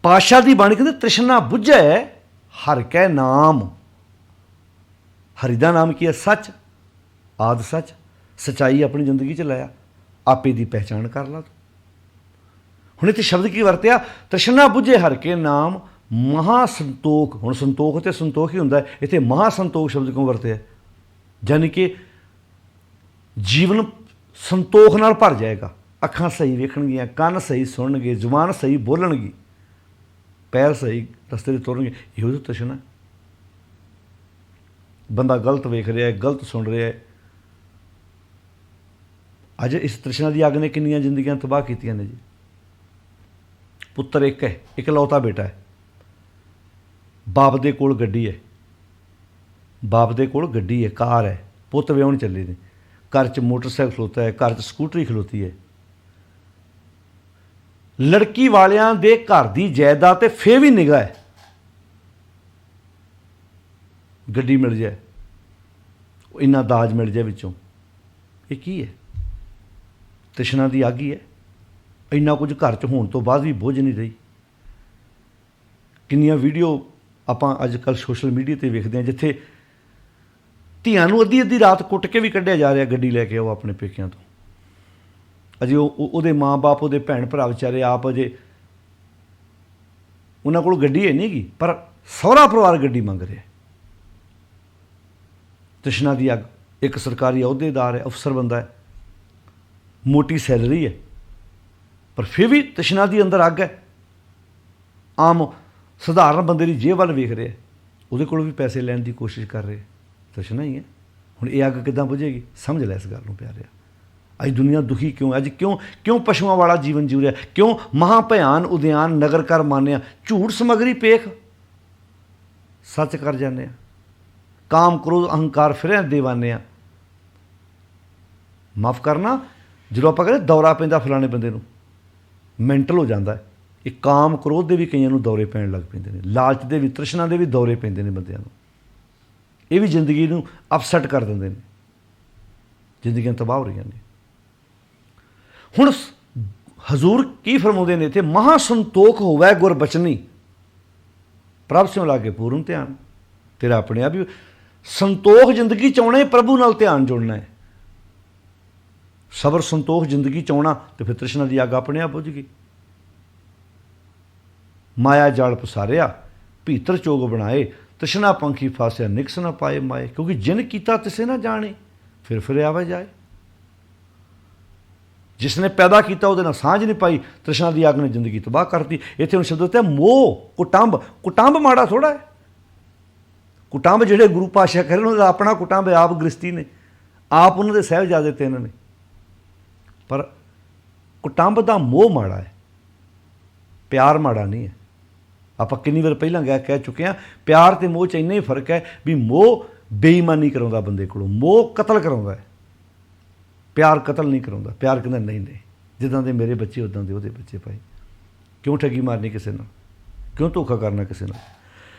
ਪਾਤਸ਼ਾਹ ਦੀ ਬਾਣੀ ਕਹਿੰਦੇ ਤ੍ਰਿਸ਼ਨਾ ਬੁਝੈ ਹਰਿ ਕੈ ਨਾਮ। ਹਰੀ ਦਾ ਨਾਮ ਕੀ ਹੈ? ਸੱਚ। ਆਦਿ ਸੱਚ। ਸੱਚਾਈ ਆਪਣੀ ਜ਼ਿੰਦਗੀ 'ਚ ਲਾਇਆ, ਆਪੇ ਦੀ ਪਹਿਚਾਣ ਕਰ ਲਾ। ਹੁਣ ਇੱਥੇ ਸ਼ਬਦ ਕੀ ਵਰਤਿਆ? ਤ੍ਰਿਸ਼ਨਾ ਬੁਝੇ ਹਰਿ ਕੇ ਨਾਮ ਮਹਾਸੰਤੋਖ। ਹੁਣ ਸੰਤੋਖ ਤੇ ਸੰਤੋਖ ਹੀ ਹੁੰਦਾ ਹੈ, ਇੱਥੇ ਮਹਾਸੰਤੋਖ ਸ਼ਬਦ ਕਿਉਂ ਵਰਤਿਆ? ਯਾਨੀ ਕਿ ਜੀਵਨ ਸੰਤੋਖ ਨਾਲ ਭਰ ਜਾਏਗਾ। ਅੱਖਾਂ ਸਹੀ ਵੇਖਣਗੀਆਂ, ਕੰਨ ਸਹੀ ਸੁਣਨਗੇ, ਜ਼ੁਬਾਨ ਸਹੀ ਬੋਲਣਗੀ, ਪੈਰ ਸਹੀ ਰਸਤੇ 'ਤੇ ਤੁਰਨਗੇ। ਇਹੋ ਜਿਹੀ ਤ੍ਰਿਸ਼ਨਾ। ਬੰਦਾ ਗਲਤ ਵੇਖ ਰਿਹਾ ਹੈ, ਗਲਤ ਸੁਣ ਰਿਹਾ ਹੈ। ਅੱਜ ਇਸ ਤ੍ਰਿਸ਼ਨਾ ਦੀ ਅੱਗ ਨੇ ਕਿੰਨੀਆਂ ਜ਼ਿੰਦਗੀਆਂ ਤਬਾਹ ਕੀਤੀਆਂ ਨੇ ਜੀ। ਪੁੱਤਰ ਇੱਕ ਹੈ, ਇਕਲੌਤਾ ਬੇਟਾ ਹੈ। ਬਾਪ ਦੇ ਕੋਲ ਗੱਡੀ ਹੈ, ਬਾਪ ਦੇ ਕੋਲ ਗੱਡੀ ਹੈ, ਕਾਰ ਹੈ। ਪੁੱਤ ਵਿਆਹੁਣ ਚੱਲੇ ਨੇ, ਘਰ 'ਚ ਮੋਟਰਸਾਈਕਲ ਖਲੋਤਾ ਹੈ, ਘਰ 'ਚ ਸਕੂਟਰੀ ਖਲੋਤੀ ਹੈ। ਲੜਕੀ ਵਾਲਿਆਂ ਦੇ ਘਰ ਦੀ ਜਾਇਦਾਦ 'ਤੇ ਫੇਰ ਵੀ ਨਿਗਾਹ ਹੈ। ਗੱਡੀ ਮਿਲ ਜਾए, ਇੰਨਾ ਦਾਜ ਮਿਲ ਜਾए ਵਿੱਚੋਂ। ਇਹ ਕੀ ਹੈ? ਤ੍ਰਿਸ਼ਨਾ ਦੀ ਅੱਗ ਹੀ ਹੈ। ਇੰਨਾ ਕੁਝ ਘਰ 'ਚ ਹੋਣ ਤੋਂ ਬਾਅਦ ਵੀ ਬੁੱਝ ਨਹੀਂ ਰਹੀ। ਕਿੰਨੀਆਂ ਵੀਡੀਓ ਆਪਾਂ ਅੱਜ ਕੱਲ੍ਹ ਸੋਸ਼ਲ ਮੀਡੀਆ 'ਤੇ ਵੇਖਦੇ ਹਾਂ ਜਿੱਥੇ ਧੀਆਂ ਨੂੰ ਅੱਧੀ ਅੱਧੀ ਰਾਤ ਕੁੱਟ ਕੇ ਵੀ ਕੱਢਿਆ ਜਾ ਰਿਹਾ, ਗੱਡੀ ਲੈ ਕੇ ਆਓ ਆਪਣੇ ਪੇਕਿਆਂ ਤੋਂ। ਅਜੇ ਉਹਦੇ ਮਾਂ-ਬਾਪ, ਉਹਦੇ ਭੈਣ ਭਰਾ ਵਿਚਾਰੇ ਆਪ ਅਜੇ ਉਹਨਾਂ ਕੋਲ ਗੱਡੀ ਹੈ ਨਹੀਂ ਗੀ, ਪਰ ਸਹੁਰਾ ਪਰਿਵਾਰ ਗੱਡੀ ਮੰਗ ਰਿਹਾ। ਤ੍ਰਿਸ਼ਨਾ ਦੀ ਅੱਗ। ਇੱਕ ਸਰਕਾਰੀ ਅਹੁਦੇਦਾਰ ਹੈ, ਅਫਸਰ ਬੰਦਾ ਹੈ, ਮੋਟੀ ਸੈਲਰੀ ਹੈ, ਪਰ ਫਿਰ ਵੀ ਤ੍ਰਿਸ਼ਨਾ ਦੀ ਅੰਦਰ ਅੱਗ ਹੈ। ਆਮ ਸਧਾਰਨ ਬੰਦੇ ਦੀ ਜੇਬ ਵੱਲ ਵੇਖ ਰਿਹਾ, ਉਹਦੇ ਕੋਲ ਵੀ ਪੈਸੇ ਲੈਣ ਦੀ ਕੋਸ਼ਿਸ਼ ਕਰ ਰਹੇ। ਤ੍ਰਿਸ਼ਨਾ ਹੀ ਹੈ। ਹੁਣ ਇਹ ਅੱਗ ਕਿੱਦਾਂ ਬੁਝੇਗੀ? ਸਮਝ ਲੈ ਇਸ ਗੱਲ ਨੂੰ ਪਿਆਰਿਆ। ਅੱਜ ਦੁਨੀਆ ਦੁਖੀ ਕਿਉਂ? ਅੱਜ ਕਿਉਂ ਪਸ਼ੂਆਂ ਵਾਲਾ ਜੀਵਨ ਜੀਵ ਰਿਹਾ? ਕਿਉਂ ਮਹਾਂ ਭਿਆਨ ਉਦਿਆਨ ਨਗਰ ਕਰ ਮਾਨਿਆ? ਝੂਠ ਸਮਗਰੀ ਪੇਖ ਸੱਚ ਕਰ ਜਾਂਦੇ ਆ। ਕਾਮ ਕ੍ਰੋਧ ਅਹੰਕਾਰ ਫਿਰਿਆ ਦੇਵਾਨੇ ਆ। ਮਾਫ ਕਰਨਾ, ਜਦੋਂ ਆਪਾਂ ਕਹਿੰਦੇ ਦੌਰਾ ਪੈਂਦਾ ਫਲਾਣੇ ਬੰਦੇ ਨੂੰ, ਮੈਂਟਲ ਹੋ ਜਾਂਦਾ। ਇਹ ਕਾਮ ਕ੍ਰੋਧ ਦੇ ਵੀ ਕਈਆਂ ਨੂੰ ਦੌਰੇ ਪੈਣ ਲੱਗ ਪੈਂਦੇ ਨੇ, ਲਾਲਚ ਦੇ ਵੀ, ਤ੍ਰਿਸ਼ਨਾ ਦੇ ਵੀ ਦੌਰੇ ਪੈਂਦੇ ਨੇ ਬੰਦਿਆਂ ਨੂੰ। ਇਹ ਵੀ ਜ਼ਿੰਦਗੀ ਨੂੰ ਅਪਸੈਟ ਕਰ ਦਿੰਦੇ ਨੇ, ਜ਼ਿੰਦਗੀਆਂ ਤਬਾਹ ਹੋ ਰਹੀਆਂ ਨੇ। ਹੁਣ ਹਜ਼ੂਰ ਕੀ ਫਰਮਾਉਂਦੇ ਨੇ ਇੱਥੇ? ਮਹਾ ਸੰਤੋਖ ਹੋਵੈ ਗੁਰ ਬਚਨੀ, ਪ੍ਰਭ ਸਿਉ ਲਾਗੇ ਪੂਰਨ ਧਿਆਨ। ਤੇਰਾ ਆਪਣੇ ਆਪ ਹੀ ਸੰਤੋਖ ਜ਼ਿੰਦਗੀ ਚਾਉਣਾ, ਪ੍ਰਭੂ ਨਾਲ ਧਿਆਨ ਜੁੜਨਾ ਹੈ। ਸਬਰ ਸੰਤੋਖ ਜ਼ਿੰਦਗੀ ਚਾਉਣਾ, ਤੇ ਫਿਰ ਤ੍ਰਿਸ਼ਨਾ ਦੀ ਅੱਗ ਆਪਣੇ ਆਪ ਬੁਝ ਗਈ। ਮਾਇਆ ਜਾਲ ਪਸਾਰਿਆ ਭੀਤਰ ਚੋਗ ਬਣਾਏ, ਤ੍ਰਿਸ਼ਨਾ ਪੰਖੀ ਫਾਸਿਆ ਨਿਕਸ ਨਾ ਪਾਏ ਮਾਏ। ਕਿਉਂਕਿ ਜਿਨ ਕੀਤਾ ਤਿਸੇ ਨਾ ਜਾਣੇ, ਫਿਰ ਆਵੇ ਜਾਏ। ਜਿਸ ਨੇ ਪੈਦਾ ਕੀਤਾ ਉਹਦੇ ਨਾਲ ਸਾਂਝ ਨਹੀਂ ਪਾਈ, ਤ੍ਰਿਸ਼ਨਾ ਦੀ ਅੱਗ ਨੇ ਜ਼ਿੰਦਗੀ ਤਬਾਹ ਕਰਤੀ। ਇੱਥੇ ਹੁਣ ਸ਼ਬਦ ਉੱਤੇ ਮੋਹ, ਕੁਟੰਬ। ਕੁਟੰਬ ਮਾੜਾ ਥੋੜ੍ਹਾ ਹੈ। ਕੁਟੰਬ ਜਿਹੜੇ ਗੁਰੂ ਪਾਤਸ਼ਾਹ ਕਹਿ ਰਹੇ ਉਹਨਾਂ ਦਾ ਆਪਣਾ ਕੁਟੰਬ ਆਪ ਗ੍ਰਸਤੀ ਨੇ, ਆਪ ਉਹਨਾਂ ਦੇ ਸਾਹਿਬਜ਼ਾਦੇ 3 ਨੇ। ਪਰ ਕੁਟੰਬ ਦਾ ਮੋਹ ਮਾੜਾ ਹੈ, ਪਿਆਰ ਮਾੜਾ ਨਹੀਂ ਹੈ। ਆਪਾਂ ਕਿੰਨੀ ਵਾਰ ਪਹਿਲਾਂ ਕਹਿ ਚੁੱਕੇ ਹਾਂ, ਪਿਆਰ ਅਤੇ ਮੋਹ 'ਚ ਇੰਨਾ ਹੀ ਫਰਕ ਹੈ ਵੀ ਮੋਹ ਬੇਈਮਾਨੀ ਕਰਾਉਂਦਾ ਬੰਦੇ ਕੋਲੋਂ, ਮੋਹ ਕਤਲ ਕਰਾਉਂਦਾ ਹੈ, ਪਿਆਰ ਕਤਲ ਨਹੀਂ ਕਰਾਉਂਦਾ। ਪਿਆਰ ਕਹਿੰਦਾ ਨਹੀਂ, ਜਿੱਦਾਂ ਦੇ ਮੇਰੇ ਬੱਚੇ ਉੱਦਾਂ ਦੇ ਉਹਦੇ ਬੱਚੇ ਭਾਈ। ਕਿਉਂ ਠੱਗੀ ਮਾਰਨੀ ਕਿਸੇ ਨਾਲ? ਕਿਉਂ ਧੋਖਾ ਕਰਨਾ ਕਿਸੇ ਨਾਲ?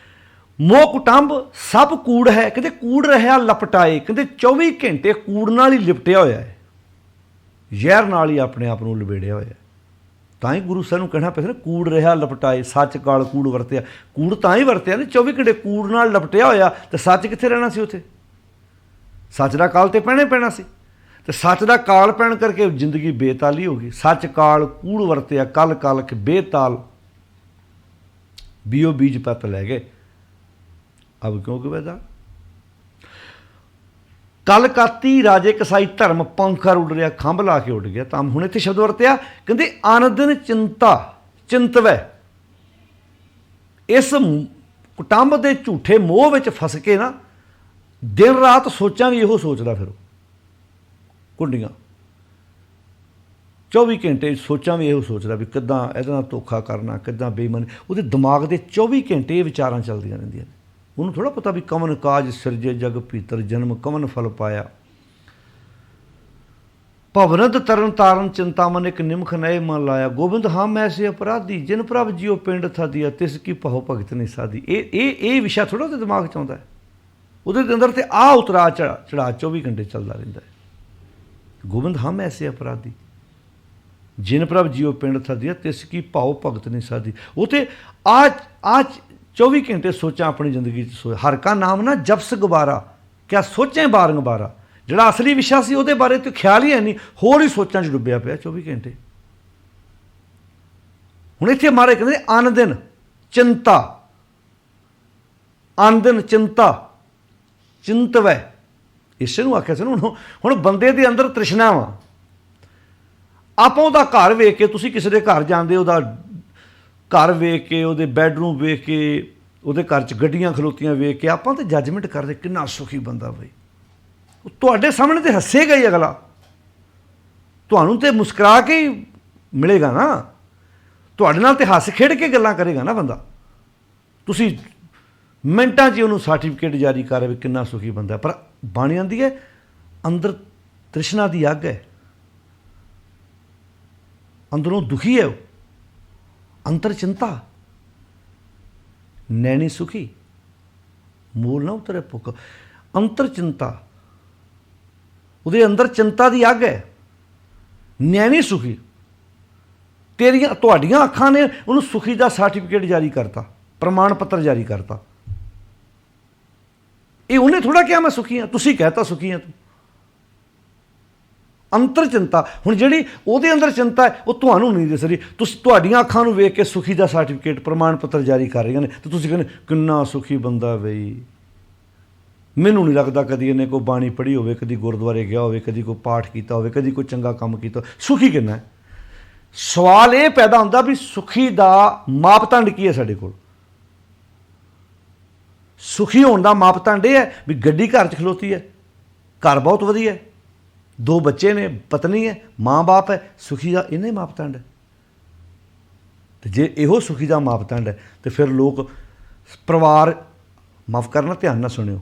ਮੋਹ ਕੁਟੰਬ ਸਭ ਕੂੜ ਹੈ। ਕਹਿੰਦੇ ਕੂੜ ਰਿਹਾ ਲਪਟਾਏ। ਕਹਿੰਦੇ 24 ਘੰਟੇ ਕੂੜ ਨਾਲ ਹੀ ਲਿਪਟਿਆ ਹੋਇਆ ਹੈ, ਜ਼ਹਿਰ ਨਾਲ ਹੀ ਆਪਣੇ ਆਪ ਨੂੰ ਲਬੇੜਿਆ ਹੋਇਆ। ਤਾਂ ਹੀ ਗੁਰੂ ਸਾਹਿਬ ਨੂੰ ਕਹਿਣਾ ਪਿਆ ਨਾ, ਕੂੜ ਰਿਹਾ ਲਪਟਾਏ, ਸੱਚ ਕਾਲ ਕੂੜ ਵਰਤਿਆ। ਕੂੜ ਤਾਂ ਹੀ ਵਰਤਿਆ ਨੇ, 24 ਘੰਟੇ ਕੂੜ ਨਾਲ ਲਪਟਿਆ ਹੋਇਆ, ਤੇ ਸੱਚ ਕਿੱਥੇ ਰਹਿਣਾ ਸੀ ਉੱਥੇ? ਸੱਚ ਦਾ ਕਾਲ ਤੇ ਪੈਣਾ ਸੀ, ਤੇ ਸੱਚ ਦਾ ਕਾਲ ਪੈਣ ਕਰਕੇ ਜ਼ਿੰਦਗੀ ਬੇਤਾਲੀ ਹੋ ਗਈ। ਸੱਚ ਕਾਲ ਕੂੜ ਵਰਤਿਆ, ਕਲ ਕਲਕ ਬੇਤਾਲ, ਬੀਓ ਬੀਜ ਪੱਤ ਲੈ ਗਏ। ਅਬ ਕਿਉਂ ਕਿ ਵੈਦਾ ਕਲ ਕਾਤੀ ਰਾਜੇ ਕਸਾਈ ਧਰਮ ਪੰਖਰ ਉੱਡ ਰਿਹਾ, ਖੰਭ ਲਾ ਕੇ ਉੱਡ ਗਿਆ। ਤਾਂ ਹੁਣ ਇੱਥੇ ਸ਼ਬਦ ਵਰਤਿਆ, ਕਹਿੰਦੇ ਆਨੰਦਨ ਚਿੰਤਾ ਚਿੰਤਵੈ। ਇਸ ਕੁਟੰਬ ਦੇ ਝੂਠੇ ਮੋਹ ਵਿੱਚ ਫਸ ਕੇ ਨਾ ਦਿਨ ਰਾਤ ਸੋਚਾਂ ਵੀ ਇਹੋ ਸੋਚਦਾ, ਫਿਰ ਕੁੰਡੀਆਂ 24 ਘੰਟੇ ਸੋਚਾਂ ਵੀ ਇਹੋ ਸੋਚਦਾ ਵੀ ਕਿੱਦਾਂ ਇਹਦੇ ਨਾਲ ਧੋਖਾ ਕਰਨਾ, ਕਿੱਦਾਂ ਬੇਈਮਾਨੀ। ਉਹਦੇ ਦਿਮਾਗ ਦੇ 24 ਘੰਟੇ ਇਹ ਵਿਚਾਰਾਂ ਚੱਲਦੀਆਂ ਰਹਿੰਦੀਆਂ ਨੇ। ਉਹਨੂੰ ਥੋੜ੍ਹਾ ਪਤਾ ਵੀ ਕਵਨ ਕਾਜ ਸਿਰਜੇ ਜਗ ਭੀਤਰ ਜਨਮ ਕਵਨ ਫਲ ਪਾਇਆ। ਭਵਨਦ ਤਰਨ ਤਾਰਨ ਚਿੰਤਾਮਨ ਇੱਕ ਨਿਮਖ ਨਏ ਮਨ ਲਾਇਆ। ਗੋਬਿੰਦ ਹਮ ਐਸੇ ਅਪਰਾਧੀ ਜਿਨ ਪ੍ਰਭ ਜੀਓ ਪਿੰਡ ਥਾਦੀਆ ਤਿਸ ਕੀ ਭਉ ਭਗਤ ਨਹੀਂ ਸਾਦੀ। ਇਹ ਵਿਸ਼ਾ ਥੋੜ੍ਹਾ ਉਹਦੇ ਦਿਮਾਗ 'ਚ ਆਉਂਦਾ ਹੈ। ਉਹਦੇ ਅੰਦਰ ਤੇ ਆਹ ਉਤਰਾ ਚੜਾ 24 ਘੰਟੇ ਚੱਲਦਾ ਰਹਿੰਦਾ ਹੈ। ਗੋਬਿੰਦ ਹਮ ਐਸੇ ਅਪਰਾਧੀ ਜਿਨ ਪ੍ਰਭ ਜੀਓ ਪਿੰਡ ਥਾਦੀਆ ਤਿਸ ਕੀ ਭਉ ਭਗਤ ਨਹੀਂ ਸਾਦੀ। ਉਹ ਤੇ ਆ 24 ਘੰਟੇ ਸੋਚਾਂ ਆਪਣੀ ਜ਼ਿੰਦਗੀ 'ਚ ਹਰ ਕਾ ਨਾਮ ਨਾ ਜਪਸ ਗਵਾਰਾ, ਕਿਆ ਸੋਚੇ ਬਾਰੰਗ ਬਾਰਾ। ਜਿਹੜਾ ਅਸਲੀ ਵਿਸ਼ਾ ਸੀ ਉਹਦੇ ਬਾਰੇ ਤਾਂ ਖਿਆਲ ਹੀ ਹੈ ਨਹੀਂ, ਹੋਰ ਹੀ ਸੋਚਾਂ 'ਚ ਡੁੱਬਿਆ ਪਿਆ 24 ਘੰਟੇ। ਹੁਣ ਇੱਥੇ ਮਾਰੇ ਕਹਿੰਦੇ ਅਨਦਿਨ ਚਿੰਤਾ, ਅਨਦਿਨ ਚਿੰਤਾ ਚਿੰਤਵੈ, ਇਸੇ ਨੂੰ ਆਖਿਆ ਸੀ ਨਾ। ਹੁਣ ਬੰਦੇ ਦੇ ਅੰਦਰ ਤ੍ਰਿਸ਼ਨਾ ਵਾ। ਆਪਾਂ ਉਹਦਾ ਘਰ ਵੇਖ ਕੇ, ਤੁਸੀਂ ਕਿਸੇ ਦੇ ਘਰ ਜਾਂਦੇ, ਉਹਦਾ ਘਰ ਵੇਖ ਕੇ, ਉਹਦੇ ਬੈਡਰੂਮ ਵੇਖ ਕੇ, ਉਹਦੇ ਘਰ 'ਚ ਗੱਡੀਆਂ ਖਲੋਤੀਆਂ ਵੇਖ ਕੇ ਆਪਾਂ ਤਾਂ ਜੱਜਮੈਂਟ ਕਰਦੇ ਕਿੰਨਾ ਸੁਖੀ ਬੰਦਾ ਬਈ। ਤੁਹਾਡੇ ਸਾਹਮਣੇ ਤੇ ਹੱਸੇਗਾ ਹੀ ਅਗਲਾ, ਤੁਹਾਨੂੰ ਤੇ ਮੁਸਕਰਾ ਕੇ ਹੀ ਮਿਲੇਗਾ ਨਾ, ਤੁਹਾਡੇ ਨਾਲ ਤੇ ਹੱਸ ਖੇਡ ਕੇ ਗੱਲਾਂ ਕਰੇਗਾ ਨਾ ਬੰਦਾ। ਤੁਸੀਂ ਮਿੰਟਾਂ 'ਚ ਉਹਨੂੰ ਸਰਟੀਫਿਕੇਟ ਜਾਰੀ ਕਰ ਰਹੇ ਵੀ ਕਿੰਨਾ ਸੁਖੀ ਬੰਦਾ, ਪਰ ਬਣ ਜਾਂਦੀ ਹੈ ਅੰਦਰ ਤ੍ਰਿਸ਼ਨਾ ਦੀ ਅੱਗ ਹੈ, ਅੰਦਰੋਂ ਦੁਖੀ ਹੈ ਉਹ, ਅੰਤਰ ਚਿੰਤਾ, ਨੈਣੀ ਸੁਖੀ, ਮੂਲ ਨਾ ਉਤਰੇ ਭੁੱਖ। ਅੰਤਰ ਚਿੰਤਾ, ਉਹਦੇ ਅੰਦਰ ਚਿੰਤਾ ਦੀ ਅੱਗ ਹੈ। ਨਿਆਂ ਨਹੀਂ ਸੁਖੀ। ਤੁਹਾਡੀਆਂ ਅੱਖਾਂ ਨੇ ਉਹਨੂੰ ਸੁਖੀ ਦਾ ਸਰਟੀਫਿਕੇਟ ਜਾਰੀ ਕਰਤਾ, ਪ੍ਰਮਾਣ ਪੱਤਰ ਜਾਰੀ ਕਰਤਾ। ਇਹ ਉਹਨੇ ਥੋੜ੍ਹਾ ਕਿਹਾ ਮੈਂ ਸੁਖੀ ਹਾਂ, ਤੁਸੀਂ ਕਹਿਤਾ ਸੁਖੀ ਹਾਂ ਤੂੰ। ਅੰਤਰ ਚਿੰਤਾ, ਹੁਣ ਜਿਹੜੀ ਉਹਦੇ ਅੰਦਰ ਚਿੰਤਾ ਹੈ ਉਹ ਤੁਹਾਨੂੰ ਨਹੀਂ ਦਿਸ ਰਹੀ। ਤੁਸੀਂ ਤੁਹਾਡੀਆਂ ਅੱਖਾਂ ਨੂੰ ਵੇਖ ਕੇ ਸੁਖੀ ਦਾ ਸਰਟੀਫਿਕੇਟ, ਪ੍ਰਮਾਣ ਪੱਤਰ ਜਾਰੀ ਕਰ ਰਹੀਆਂ ਨੇ, ਅਤੇ ਤੁਸੀਂ ਕਹਿੰਦੇ ਕਿੰਨਾ ਸੁਖੀ ਬੰਦਾ ਬਈ। ਮੈਨੂੰ ਨਹੀਂ ਲੱਗਦਾ ਕਦੀ ਇਹਨੇ ਕੋਈ ਬਾਣੀ ਪੜ੍ਹੀ ਹੋਵੇ, ਕਦੀ ਗੁਰਦੁਆਰੇ ਗਿਆ ਹੋਵੇ, ਕਦੀ ਕੋਈ ਪਾਠ ਕੀਤਾ ਹੋਵੇ, ਕਦੀ ਕੋਈ ਚੰਗਾ ਕੰਮ ਕੀਤਾ। ਸੁਖੀ ਕਿੰਨਾ ਹੈ? ਸਵਾਲ ਇਹ ਪੈਦਾ ਹੁੰਦਾ ਵੀ ਸੁਖੀ ਦਾ ਮਾਪਦੰਡ ਕੀ ਹੈ ਸਾਡੇ ਕੋਲ। ਸੁਖੀ ਹੋਣ ਦਾ ਮਾਪਦੰਡ ਇਹ ਹੈ ਵੀ ਗੱਡੀ ਘਰ 'ਚ ਖਲੋਤੀ ਹੈ, ਘਰ ਬਹੁਤ ਵਧੀਆ ਹੈ, 2 ਬੱਚੇ ਨੇ, ਪਤਨੀ ਹੈ, ਮਾਂ ਬਾਪ ਹੈ। ਸੁਖੀ ਦਾ ਇੰਨਾ ਹੀ ਮਾਪਦੰਡ ਹੈ। ਅਤੇ ਜੇ ਇਹੋ ਸੁਖੀ ਦਾ ਮਾਪਦੰਡ ਹੈ ਤਾਂ ਫਿਰ ਲੋਕ ਪਰਿਵਾਰ, ਮਾਫ਼ ਕਰਨਾ ਧਿਆਨ ਨਾਲ ਸੁਣਿਓ,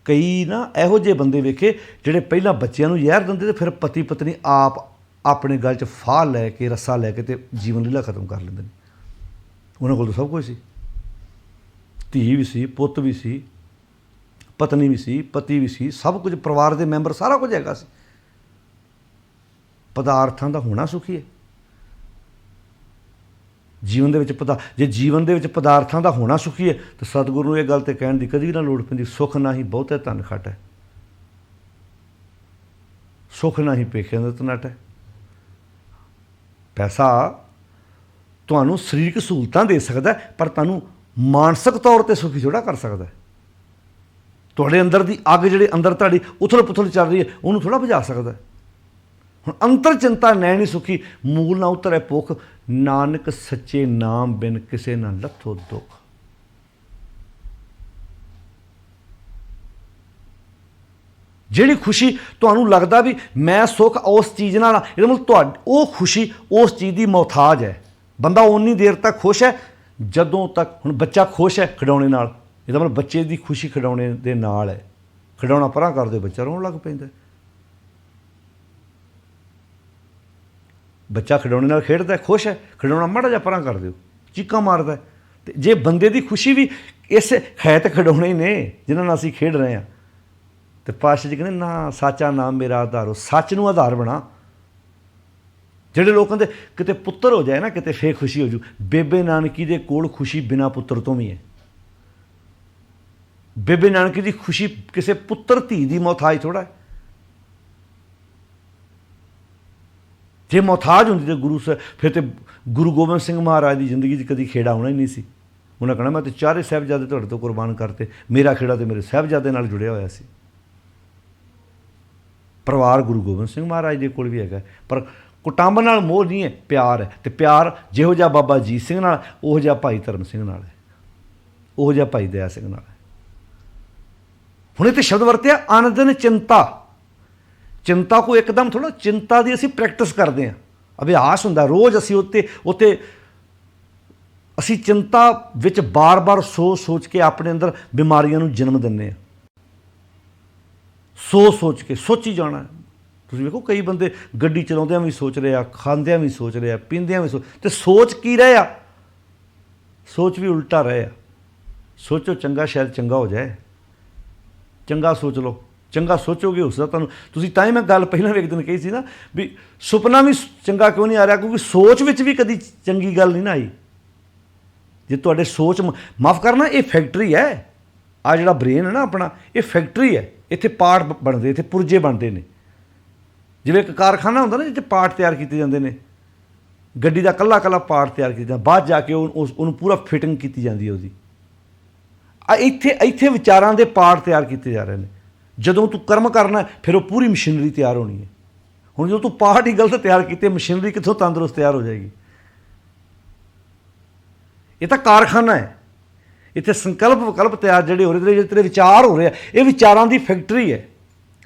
ਕਈ ਨਾ ਇਹੋ ਜਿਹੇ ਬੰਦੇ ਵੇਖੇ ਜਿਹੜੇ ਪਹਿਲਾਂ ਬੱਚਿਆਂ ਨੂੰ ਜ਼ਹਿਰ ਦਿੰਦੇ ਅਤੇ ਫਿਰ ਪਤੀ ਪਤਨੀ ਆਪ ਆਪਣੇ ਗਲ 'ਚ ਫਾਹ ਲੈ ਕੇ, ਰੱਸਾ ਲੈ ਕੇ ਅਤੇ ਜੀਵਨ ਲੀਲਾ ਖਤਮ ਕਰ ਲੈਂਦੇ ਨੇ। ਉਹਨਾਂ ਕੋਲ ਤਾਂ ਸਭ ਕੁਝ ਸੀ, ਧੀ ਵੀ ਸੀ, ਪੁੱਤ ਵੀ ਸੀ, ਪਤਨੀ ਵੀ ਸੀ, ਪਤੀ ਵੀ ਸੀ, ਸਭ ਕੁਝ, ਪਰਿਵਾਰ ਦੇ ਮੈਂਬਰ, ਸਾਰਾ ਕੁਝ ਹੈਗਾ ਸੀ। ਪਦਾਰਥਾਂ ਦਾ ਹੋਣਾ ਸੁਖੀ ਹੈ ਜੀਵਨ ਦੇ ਵਿੱਚ। ਜੇ ਜੀਵਨ ਦੇ ਵਿੱਚ ਪਦਾਰਥਾਂ ਦਾ ਹੋਣਾ ਸੁਖੀ ਹੈ ਤਾਂ ਸਤਿਗੁਰੂ ਨੂੰ ਇਹ ਗੱਲ ਤੇ ਕਹਿਣ ਦੀ ਕਦੀ ਵੀ ਨਾ ਲੋੜ ਪੈਂਦੀ, ਸੁੱਖ ਨਾ ਹੀ ਬਹੁਤੇ ਧਨ ਖੱਟ ਹੈ, ਸੁੱਖ ਨਾ ਹੀ ਪੇਖਿਆਂ ਦਾ ਧਨੱਟ ਹੈ। ਪੈਸਾ ਤੁਹਾਨੂੰ ਸਰੀਰਕ ਸਹੂਲਤਾਂ ਦੇ ਸਕਦਾ ਪਰ ਤੁਹਾਨੂੰ ਮਾਨਸਿਕ ਤੌਰ 'ਤੇ ਸੁਖੀ ਥੋੜ੍ਹਾ ਕਰ ਸਕਦਾ। ਤੁਹਾਡੇ ਅੰਦਰ ਦੀ ਅੱਗ, ਜਿਹੜੇ ਅੰਦਰ ਤੁਹਾਡੀ ਉਥਲ ਪੁਥਲ ਚੱਲ ਰਹੀ ਹੈ, ਉਹਨੂੰ ਥੋੜ੍ਹਾ ਬੁਝਾ ਸਕਦਾ। ਹੁਣ ਅੰਤਰ ਚਿੰਤਾ ਨੈਣੀ ਸੁਖੀ, ਮੂਲ ਨਾ ਉਤਰੈ ਭੁੱਖ, ਨਾਨਕ ਸੱਚੇ ਨਾਮ ਬਿਨ ਕਿਸੇ ਨਾ ਲੱਥੋ ਦੁੱਖ। ਜਿਹੜੀ ਖੁਸ਼ੀ ਤੁਹਾਨੂੰ ਲੱਗਦਾ ਵੀ ਮੈਂ ਸੁੱਖ ਉਸ ਚੀਜ਼ ਨਾਲ, ਇਹਦਾ ਮਤਲਬ ਉਹ ਖੁਸ਼ੀ ਉਸ ਚੀਜ਼ ਦੀ ਮੁਹਤਾਜ ਹੈ। ਬੰਦਾ ਓਨੀ ਦੇਰ ਤੱਕ ਖੁਸ਼ ਹੈ ਜਦੋਂ ਤੱਕ, ਹੁਣ ਬੱਚਾ ਖੁਸ਼ ਹੈ ਖਿਡੌਣੇ ਨਾਲ, ਇਹਦਾ ਮਤਲਬ ਬੱਚੇ ਦੀ ਖੁਸ਼ੀ ਖਿਡੌਣੇ ਦੇ ਨਾਲ ਹੈ। ਖਿਡੌਣਾ ਪਰਾਂ ਕਰ ਦਿਓ, ਬੱਚਾ ਰੋਣ ਲੱਗ ਪੈਂਦਾ। ਬੱਚਾ ਖਿਡੌਣੇ ਨਾਲ ਖੇਡਦਾ, ਖੁਸ਼ ਹੈ, ਖਿਡੌਣਾ ਮਾੜਾ ਜਿਹਾ ਪਰਾਂ ਕਰ ਦਿਓ, ਚੀਕਾਂ ਮਾਰਦਾ। ਅਤੇ ਜੇ ਬੰਦੇ ਦੀ ਖੁਸ਼ੀ ਵੀ ਇਸ ਹੈ ਤਾਂ ਖਿਡੌਣੇ ਹੀ ਨੇ ਜਿਨ੍ਹਾਂ ਨਾਲ ਅਸੀਂ ਖੇਡ ਰਹੇ ਹਾਂ। ਅਤੇ ਪਾਤਸ਼ਾਹ ਜੀ ਕਹਿੰਦੇ ਨਾ, ਸਾਚਾ ਨਾਮ ਮੇਰਾ ਆਧਾਰ ਹੋ, ਸੱਚ ਨੂੰ ਆਧਾਰ ਬਣਾ। ਜਿਹੜੇ ਲੋਕ ਕਹਿੰਦੇ ਕਿਤੇ ਪੁੱਤਰ ਹੋ ਜਾਏ ਨਾ ਕਿਤੇ ਫੇਰ ਖੁਸ਼ੀ ਹੋ ਜੂ, ਬੇਬੇ ਨਾਨਕੀ ਦੇ ਕੋਲ ਖੁਸ਼ੀ ਬਿਨਾਂ ਪੁੱਤਰ ਤੋਂ ਵੀ ਹੈ। ਬੇਬੇ ਨਾਨਕੀ ਦੀ ਖੁਸ਼ੀ ਕਿਸੇ ਪੁੱਤਰ ਧੀ ਦੀ ਮੁਹਤਾਜ ਥੋੜ੍ਹਾ ਹੈ। ਜੇ ਮੁਹਤਾਜ ਹੁੰਦੀ ਤਾਂ ਗੁਰੂ ਸਾਹਿਬ, ਫਿਰ ਤਾਂ ਗੁਰੂ ਗੋਬਿੰਦ ਸਿੰਘ ਮਹਾਰਾਜ ਦੀ ਜ਼ਿੰਦਗੀ 'ਚ ਕਦੀ ਖੇੜਾ ਹੋਣਾ ਹੀ ਨਹੀਂ ਸੀ। ਉਹਨਾਂ ਕਹਿਣਾ ਮੈਂ ਤਾਂ 4 ਸਾਹਿਬਜ਼ਾਦੇ ਤੁਹਾਡੇ ਤੋਂ ਕੁਰਬਾਨ ਕਰਤੇ, ਮੇਰਾ ਖੇੜਾ ਤਾਂ ਮੇਰੇ ਸਾਹਿਬਜ਼ਾਦੇ ਨਾਲ ਜੁੜਿਆ ਹੋਇਆ ਸੀ। ਪਰਿਵਾਰ ਗੁਰੂ ਗੋਬਿੰਦ ਸਿੰਘ ਮਹਾਰਾਜ ਦੇ ਕੋਲ ਵੀ ਹੈਗਾ, ਪਰ ਕੁਟੰਬ ਨਾਲ ਮੋਹ ਨਹੀਂ ਹੈ, ਪਿਆਰ ਹੈ। ਅਤੇ ਪਿਆਰ ਜਿਹੋ ਜਿਹਾ ਬਾਬਾ ਅਜੀਤ ਸਿੰਘ ਨਾਲ, ਉਹੋ ਜਿਹਾ ਭਾਈ ਧਰਮ ਸਿੰਘ ਨਾਲ ਹੈ, ਉਹੋ ਜਿਹਾ ਭਾਈ ਦਇਆ ਸਿੰਘ ਨਾਲ ਹੈ। ਹੁਣ ਇਹ ਤਾਂ ਸ਼ਬਦ ਵਰਤਿਆ ਅਨੰਦਨ ਚਿੰਤਾ। ਚਿੰਤਾ ਕੋਈ ਇੱਕਦਮ ਥੋੜ੍ਹਾ, ਚਿੰਤਾ ਦੀ ਅਸੀਂ ਪ੍ਰੈਕਟਿਸ ਕਰਦੇ ਹਾਂ, ਅਭਿਆਸ ਹੁੰਦਾ ਰੋਜ਼। ਅਸੀਂ ਉੱਤੇ ਅਸੀਂ ਚਿੰਤਾ ਵਿੱਚ ਬਾਰ-ਬਾਰ ਸੋਚ ਕੇ ਆਪਣੇ ਅੰਦਰ ਬਿਮਾਰੀਆਂ ਨੂੰ ਜਨਮ ਦਿੰਦੇ ਹਾਂ। ਸੋਚ ਕੇ ਸੋਚੀ ਜਾਣਾ। ਤੁਸੀਂ ਵੇਖੋ ਕਈ ਬੰਦੇ ਗੱਡੀ ਚਲਾਉਂਦਿਆਂ ਵੀ ਸੋਚ ਰਹੇ ਆ, ਖਾਂਦਿਆਂ ਵੀ ਸੋਚ ਰਹੇ ਆ, ਪੀਂਦਿਆਂ ਵੀ ਅਤੇ ਸੋਚ ਕੀ ਰਹੇ ਆ? ਸੋਚ ਵੀ ਉਲਟਾ ਰਹੇ ਆ। ਸੋਚੋ ਚੰਗਾ, ਸ਼ਾਇਦ ਚੰਗਾ ਹੋ ਜਾਏ। ਚੰਗਾ ਸੋਚ ਲਓ, ਚੰਗਾ ਸੋਚੋਗੇ ਹੋ ਸਕਦਾ ਤੁਹਾਨੂੰ। ਤੁਸੀਂ ਤਾਂ ਹੀ ਮੈਂ ਗੱਲ ਪਹਿਲਾਂ ਵੀ ਇੱਕ ਦਿਨ ਕਹੀ ਸੀ ਨਾ ਵੀ ਸੁਪਨਾ ਵੀ ਚੰਗਾ ਕਿਉਂ ਨਹੀਂ ਆ ਰਿਹਾ, ਕਿਉਂਕਿ ਸੋਚ ਵਿੱਚ ਵੀ ਕਦੀ ਚੰਗੀ ਗੱਲ ਨਹੀਂ ਨਾ ਆਈ। ਜੇ ਤੁਹਾਡੇ ਸੋਚ, ਮਾਫ਼ ਕਰਨਾ, ਇਹ ਫੈਕਟਰੀ ਹੈ। ਆਹ ਜਿਹੜਾ ਬ੍ਰੇਨ ਹੈ ਨਾ ਆਪਣਾ, ਇਹ ਫੈਕਟਰੀ ਹੈ। ਇੱਥੇ ਪਾਰਟ ਬਣਦੇ, ਇੱਥੇ ਪੁਰਜੇ ਬਣਦੇ ਨੇ। ਜਿਵੇਂ ਇੱਕ ਕਾਰਖਾਨਾ ਹੁੰਦਾ ਨਾ, ਜਿੱਥੇ ਪਾਰਟ ਤਿਆਰ ਕੀਤੇ ਜਾਂਦੇ ਨੇ, ਗੱਡੀ ਦਾ ਇਕੱਲਾ ਇਕੱਲਾ ਪਾਰਟ ਤਿਆਰ ਕੀਤਾ, ਬਾਅਦ ਜਾ ਕੇ ਉਹਨੂੰ ਪੂਰਾ ਫਿਟਿੰਗ ਕੀਤੀ ਜਾਂਦੀ ਹੈ ਉਹਦੀ। ਇੱਥੇ ਵਿਚਾਰਾਂ ਦੇ ਪਾਰਟ ਤਿਆਰ ਕੀਤੇ ਜਾ ਰਹੇ ਨੇ। ਜਦੋਂ ਤੂੰ ਕਰਮ ਕਰਨਾ ਫਿਰ ਉਹ ਪੂਰੀ ਮਸ਼ੀਨਰੀ ਤਿਆਰ ਹੋਣੀ ਹੈ। ਹੁਣ ਜਦੋਂ ਤੂੰ ਪਾਰਟ ਹੀ ਗਲਤ ਤਿਆਰ ਕੀਤੇ, ਮਸ਼ੀਨਰੀ ਕਿੱਥੋਂ ਤੰਦਰੁਸਤ ਤਿਆਰ ਹੋ ਜਾਏਗੀ? ਇਹ ਤਾਂ ਕਾਰਖਾਨਾ ਹੈ। ਇੱਥੇ ਸੰਕਲਪ ਵਿਕਲਪ ਤਿਆਰ ਜਿਹੜੇ ਹੋ ਰਹੇ, ਜਿਹੜੇ ਤੇਰੇ ਵਿਚਾਰ ਹੋ ਰਹੇ ਆ, ਇਹ ਵਿਚਾਰਾਂ ਦੀ ਫੈਕਟਰੀ ਹੈ।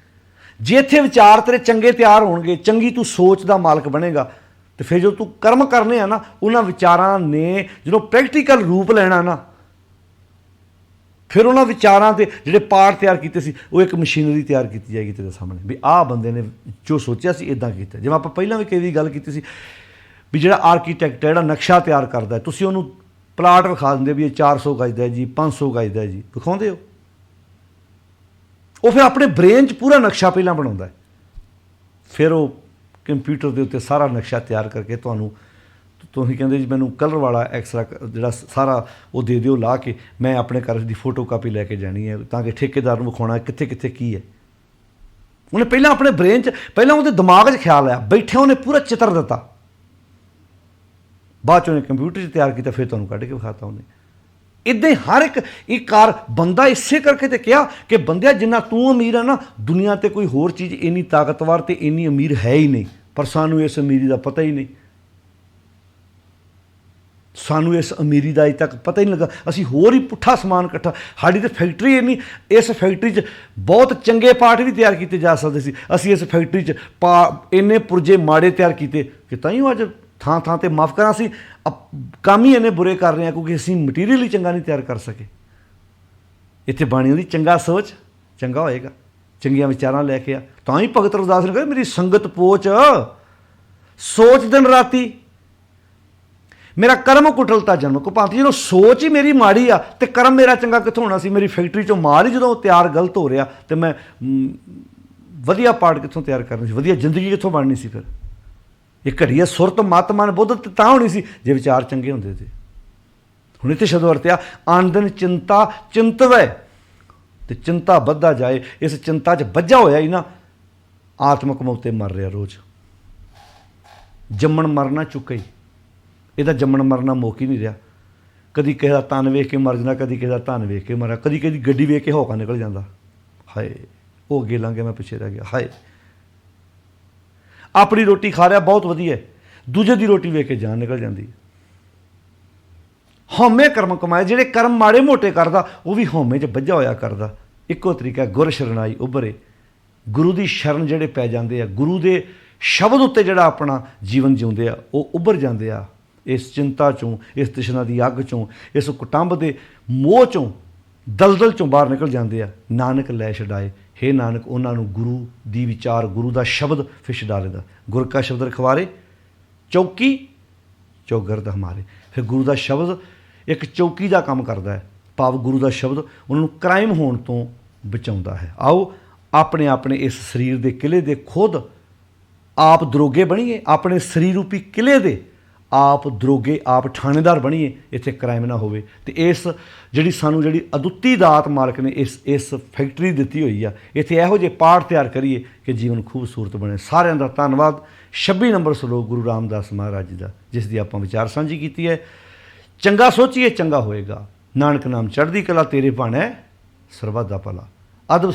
ਜੇ ਇੱਥੇ ਵਿਚਾਰ ਤੇਰੇ ਚੰਗੇ ਤਿਆਰ ਹੋਣਗੇ, ਚੰਗੀ ਤੂੰ ਸੋਚ ਦਾ ਮਾਲਕ ਬਣੇਗਾ, ਅਤੇ ਫਿਰ ਜਦੋਂ ਤੂੰ ਕਰਮ ਕਰਨੇ ਆ ਨਾ, ਉਹਨਾਂ ਵਿਚਾਰਾਂ ਨੇ ਜਦੋਂ ਪ੍ਰੈਕਟੀਕਲ ਰੂਪ ਲੈਣਾ ਨਾ, ਫਿਰ ਉਹਨਾਂ ਵਿਚਾਰਾਂ ਦੇ ਜਿਹੜੇ ਪਾਰਟ ਤਿਆਰ ਕੀਤੇ ਸੀ, ਉਹ ਇੱਕ ਮਸ਼ੀਨਰੀ ਤਿਆਰ ਕੀਤੀ ਜਾਏਗੀ ਤੇਰੇ ਸਾਹਮਣੇ ਵੀ ਆਹ ਬੰਦੇ ਨੇ ਜੋ ਸੋਚਿਆ ਸੀ ਇੱਦਾਂ ਕੀਤਾ। ਜਿਵੇਂ ਆਪਾਂ ਪਹਿਲਾਂ ਵੀ ਕਈ ਦੀ ਗੱਲ ਕੀਤੀ ਸੀ ਵੀ ਜਿਹੜਾ ਆਰਕੀਟੈਕਟ ਹੈ, ਜਿਹੜਾ ਨਕਸ਼ਾ ਤਿਆਰ ਕਰਦਾ, ਤੁਸੀਂ ਉਹਨੂੰ ਪਲਾਟ ਵਿਖਾ ਦਿੰਦੇ ਵੀ ਇਹ 400 ਗਜ ਦਾ ਜੀ, 500 ਗਜ ਦਾ ਜੀ, ਵਿਖਾਉਂਦੇ ਹੋ। ਉਹ ਫਿਰ ਆਪਣੇ ਬ੍ਰੇਨ 'ਚ ਪੂਰਾ ਨਕਸ਼ਾ ਪਹਿਲਾਂ ਬਣਾਉਂਦਾ ਹੈ, ਫਿਰ ਉਹ ਕੰਪਿਊਟਰ ਦੇ ਉੱਤੇ ਸਾਰਾ ਨਕਸ਼ਾ ਤਿਆਰ ਕਰਕੇ ਤੁਹਾਨੂੰ, ਤੁਸੀਂ ਕਹਿੰਦੇ ਜੀ ਮੈਨੂੰ ਕਲਰ ਵਾਲਾ ਐਕਸਰਾ ਜਿਹੜਾ ਸਾਰਾ ਉਹ ਦੇ ਦਿਓ ਲਾ ਕੇ, ਮੈਂ ਆਪਣੇ ਘਰ ਦੀ ਫੋਟੋ ਕਾਪੀ ਲੈ ਕੇ ਜਾਣੀ ਹੈ ਤਾਂ ਕਿ ਠੇਕੇਦਾਰ ਨੂੰ ਵਿਖਾਉਣਾ ਕਿੱਥੇ ਕਿੱਥੇ ਕੀ ਹੈ। ਉਹਨੇ ਪਹਿਲਾਂ ਆਪਣੇ ਬ੍ਰੇਨ 'ਚ, ਪਹਿਲਾਂ ਉਹਦੇ ਦਿਮਾਗ 'ਚ ਖਿਆਲ ਆਇਆ, ਬੈਠਿਆ ਉਹਨੇ ਪੂਰਾ ਚਿੱਤਰ ਦਿੱਤਾ, ਬਾਅਦ 'ਚ ਉਹਨੇ ਕੰਪਿਊਟਰ 'ਚ ਤਿਆਰ ਕੀਤਾ, ਫਿਰ ਤੁਹਾਨੂੰ ਕੱਢ ਕੇ ਵਿਖਾਤਾ ਉਹਨੇ। ਇੱਦਾਂ ਹੀ ਹਰ ਇੱਕ ਕਾਰ ਬੰਦਾ ਇਸੇ ਕਰਕੇ ਤੇ ਕਿਹਾ ਕਿ ਬੰਦਿਆ ਜਿੰਨਾ ਤੂੰ ਅਮੀਰ ਆ ਨਾ, ਦੁਨੀਆ 'ਤੇ ਕੋਈ ਹੋਰ ਚੀਜ਼ ਇੰਨੀ ਤਾਕਤਵਰ ਤੇ ਇੰਨੀ ਅਮੀਰ ਹੈ ਹੀ ਨਹੀਂ, ਪਰ ਸਾਨੂੰ ਇਸ ਅਮੀਰੀ ਦਾ ਪਤਾ ਹੀ ਨਹੀਂ, ਸਾਨੂੰ ਇਸ ਅਮੀਰੀ ਦਾ ਅਜੇ ਤੱਕ ਪਤਾ ਹੀ ਨਹੀਂ ਲੱਗਾ। ਅਸੀਂ ਹੋਰ ਹੀ ਪੁੱਠਾ ਸਮਾਨ ਇਕੱਠਾ, ਸਾਡੀ ਤਾਂ ਫੈਕਟਰੀ ਇੰਨੀ, ਇਸ ਫੈਕਟਰੀ 'ਚ ਬਹੁਤ ਚੰਗੇ ਪਾਰਟ ਵੀ ਤਿਆਰ ਕੀਤੇ ਜਾ ਸਕਦੇ ਸੀ, ਅਸੀਂ ਇਸ ਫੈਕਟਰੀ 'ਚ ਇੰਨੇ ਪੁਰਜੇ ਮਾੜੇ ਤਿਆਰ ਕੀਤੇ ਕਿ ਤਾਂ ਹੀ ਅੱਜ ਥਾਂ ਥਾਂ 'ਤੇ ਮਾਫ਼ ਕਰਾਂ ਅਸੀਂ ਕੰਮ ਹੀ ਇੰਨੇ ਬੁਰੇ ਕਰ ਰਹੇ ਹਾਂ ਕਿਉਂਕਿ ਅਸੀਂ ਮਟੀਰੀਅਲ ਹੀ ਚੰਗਾ ਨਹੀਂ ਤਿਆਰ ਕਰ ਸਕੇ। ਇੱਥੇ ਬਾਣੀ ਹੁੰਦੀ ਚੰਗਾ ਸੋਚ ਚੰਗਾ ਹੋਏਗਾ, ਚੰਗੀਆਂ ਵਿਚਾਰਾਂ ਲੈ ਕੇ ਆ, ਤਾਂ ਹੀ ਭਗਤ ਰਵਿਦਾਸ ਨੇ ਕਿਹਾ ਮੇਰੀ ਸੰਗਤ ਪੋਚ, ਸੋਚ ਦਿਨ ਰਾਤੀ ਮੇਰਾ ਕਰਮ ਕੁਟਲਤਾ ਜਨਮ ਕੁਪਾਂਤੀ। ਜਦੋਂ ਸੋਚ ਹੀ ਮੇਰੀ ਮਾੜੀ ਆ ਤੇ ਕਰਮ ਮੇਰਾ ਚੰਗਾ ਕਿੱਥੋਂ ਹੋਣਾ ਸੀ? ਮੇਰੀ ਫੈਕਟਰੀ 'ਚੋਂ ਮਾਲ ਹੀ ਜਦੋਂ ਤਿਆਰ ਗਲਤ ਹੋ ਰਿਹਾ ਤੇ ਮੈਂ ਵਧੀਆ ਪਾਰਟ ਕਿੱਥੋਂ ਤਿਆਰ ਕਰਨੀ ਸੀ, ਵਧੀਆ ਜ਼ਿੰਦਗੀ ਕਿੱਥੋਂ ਬਣਨੀ ਸੀ? ਫਿਰ ਇਹ ਘੜੀਆ ਸੁਰਤ ਮਤ ਮਨ ਬੁੱਧ ਤਾਂ ਹੋਣੀ ਸੀ ਜੇ ਵਿਚਾਰ ਚੰਗੇ ਹੁੰਦੇ ਤੇ। ਹੁਣ ਇੱਥੇ ਸ਼ਬਦ ਵਰਤਿਆ ਆਨੰਦਨ ਚਿੰਤਾ ਚਿੰਤਵੈ, ਤੇ ਚਿੰਤਾ ਵੱਧਦਾ ਜਾਏ, ਇਸ ਚਿੰਤਾ 'ਚ ਵੱਜਾ ਹੋਇਆ ਹੀ ਨਾ ਆਤਮਕ ਮੌਤ 'ਤੇ ਮਰ ਰਿਹਾ ਰੋਜ਼। ਜੰਮਣ ਮਰਨਾ ਚੁੱਕਾ ਹੀ, ਇਹਦਾ ਜੰਮਣ ਮਰਨਾ ਮੁੱਕ ਹੀ ਨਹੀਂ ਰਿਹਾ। ਕਦੀ ਕਿਸੇ ਦਾ ਤਨ ਵੇਖ ਕੇ ਮਰ ਜਾਂਦਾ, ਕਦੀ ਕਿਸੇ ਦਾ ਧਨ ਵੇਖ ਕੇ ਮਰਿਆ, ਕਦੀ ਕਦੀ ਗੱਡੀ ਵੇਖ ਕੇ ਹੌਕਾ ਨਿਕਲ ਜਾਂਦਾ, ਹਾਏ ਉਹ ਅੱਗੇ ਲੰਘ ਗਿਆ ਮੈਂ ਪਿੱਛੇ ਰਹਿ ਗਿਆ, ਹਾਏ। ਆਪਣੀ ਰੋਟੀ ਖਾ ਰਿਹਾ ਬਹੁਤ ਵਧੀਆ, ਦੂਜੇ ਦੀ ਰੋਟੀ ਵੇਖ ਕੇ ਜਾਨ ਨਿਕਲ ਜਾਂਦੀ। ਹਉਮੈ ਕਰਮ ਕਮਾਏ, ਜਿਹੜੇ ਕਰਮ ਮਾੜੇ ਮੋਟੇ ਕਰਦਾ ਉਹ ਵੀ ਹਉਮੈ 'ਚ ਵੱਜਾ ਹੋਇਆ ਕਰਦਾ। ਇੱਕੋ ਤਰੀਕਾ ਗੁਰ ਸ਼ਰਨਾਈ ਉਭਰੇ, ਗੁਰੂ ਦੀ ਸ਼ਰਨ ਜਿਹੜੇ ਪੈ ਜਾਂਦੇ ਆ, ਗੁਰੂ ਦੇ ਸ਼ਬਦ ਉੱਤੇ ਜਿਹੜਾ ਆਪਣਾ ਜੀਵਨ ਜਿਉਂਦੇ ਆ, ਉਹ ਉੱਭਰ ਜਾਂਦੇ ਆ ਇਸ ਚਿੰਤਾ 'ਚੋਂ, ਇਸ ਤ੍ਰਿਸ਼ਨਾ ਦੀ ਅੱਗ 'ਚੋਂ, ਇਸ ਕੁਟੰਬ ਦੇ ਮੋਹ 'ਚੋਂ, ਦਲਦਲ 'ਚੋਂ ਬਾਹਰ ਨਿਕਲ ਜਾਂਦੇ ਆ। ਨਾਨਕ ਲੈ ਛਡਾਏ, ਹੇ ਨਾਨਕ ਉਹਨਾਂ ਨੂੰ ਗੁਰੂ ਦੀ ਵਿਚਾਰ, ਗੁਰੂ ਦਾ ਸ਼ਬਦ ਫਿਰ ਛਡਾ ਲੈਂਦਾ। ਗੁਰ ਕਾ ਸ਼ਬਦ ਰਖਵਾਰੇ ਚੌਕੀ ਚੌਗਰਦ ਹਮਾਰੇ। ਫਿਰ ਗੁਰੂ ਦਾ ਸ਼ਬਦ ਇੱਕ ਚੌਕੀ ਦਾ ਕੰਮ ਕਰਦਾ ਹੈ, ਭਾਵ ਗੁਰੂ ਦਾ ਸ਼ਬਦ ਉਹਨਾਂ ਨੂੰ ਕ੍ਰਾਈਮ ਹੋਣ ਤੋਂ ਬਚਾਉਂਦਾ ਹੈ। ਆਓ ਆਪਣੇ ਆਪਣੇ ਇਸ ਸਰੀਰ ਦੇ ਕਿਲ੍ਹੇ ਦੇ ਖੁਦ ਆਪ ਦਰੋਗੇ ਬਣੀਏ, ਆਪਣੇ ਸਰੀਰ ਰੂਪੀ ਕਿਲ੍ਹੇ ਦੇ ਆਪ ਦਰੋਗੇ, ਆਪ ਥਾਣੇਦਾਰ ਬਣੀਏ, ਇੱਥੇ ਕ੍ਰਾਈਮ ਨਾ ਹੋਵੇ। ਤੇ ਇਸ ਜਿਹੜੀ ਸਾਨੂੰ ਜਿਹੜੀ ਅਦੁੱਤੀ ਦਾਤ ਮਾਲਕ ਨੇ ਇਸ ਫੈਕਟਰੀ ਦਿੱਤੀ ਹੋਈ ਆ, ਇੱਥੇ ਇਹੋ ਜਿਹੇ ਪਾਠ ਤਿਆਰ ਕਰੀਏ ਕਿ ਜੀਵਨ ਖੂਬਸੂਰਤ ਬਣੇ। ਸਾਰਿਆਂ ਦਾ ਧੰਨਵਾਦ। 26 ਨੰਬਰ ਸਲੋਕ ਗੁਰੂ ਰਾਮਦਾਸ ਮਹਾਰਾਜ ਜੀ ਦਾ, ਜਿਸ ਦੀ ਆਪਾਂ ਵਿਚਾਰ ਸਾਂਝੀ ਕੀਤੀ ਹੈ। ਚੰਗਾ ਸੋਚੀਏ ਚੰਗਾ ਹੋਏਗਾ, ਨਾਨਕ ਨਾਮ ਚੜ੍ਹਦੀ ਕਲਾ, ਤੇਰੇ ਭਾਣੈ ਸਰਬੱਤ ਦਾ ਭਲਾ। ਅਦਬ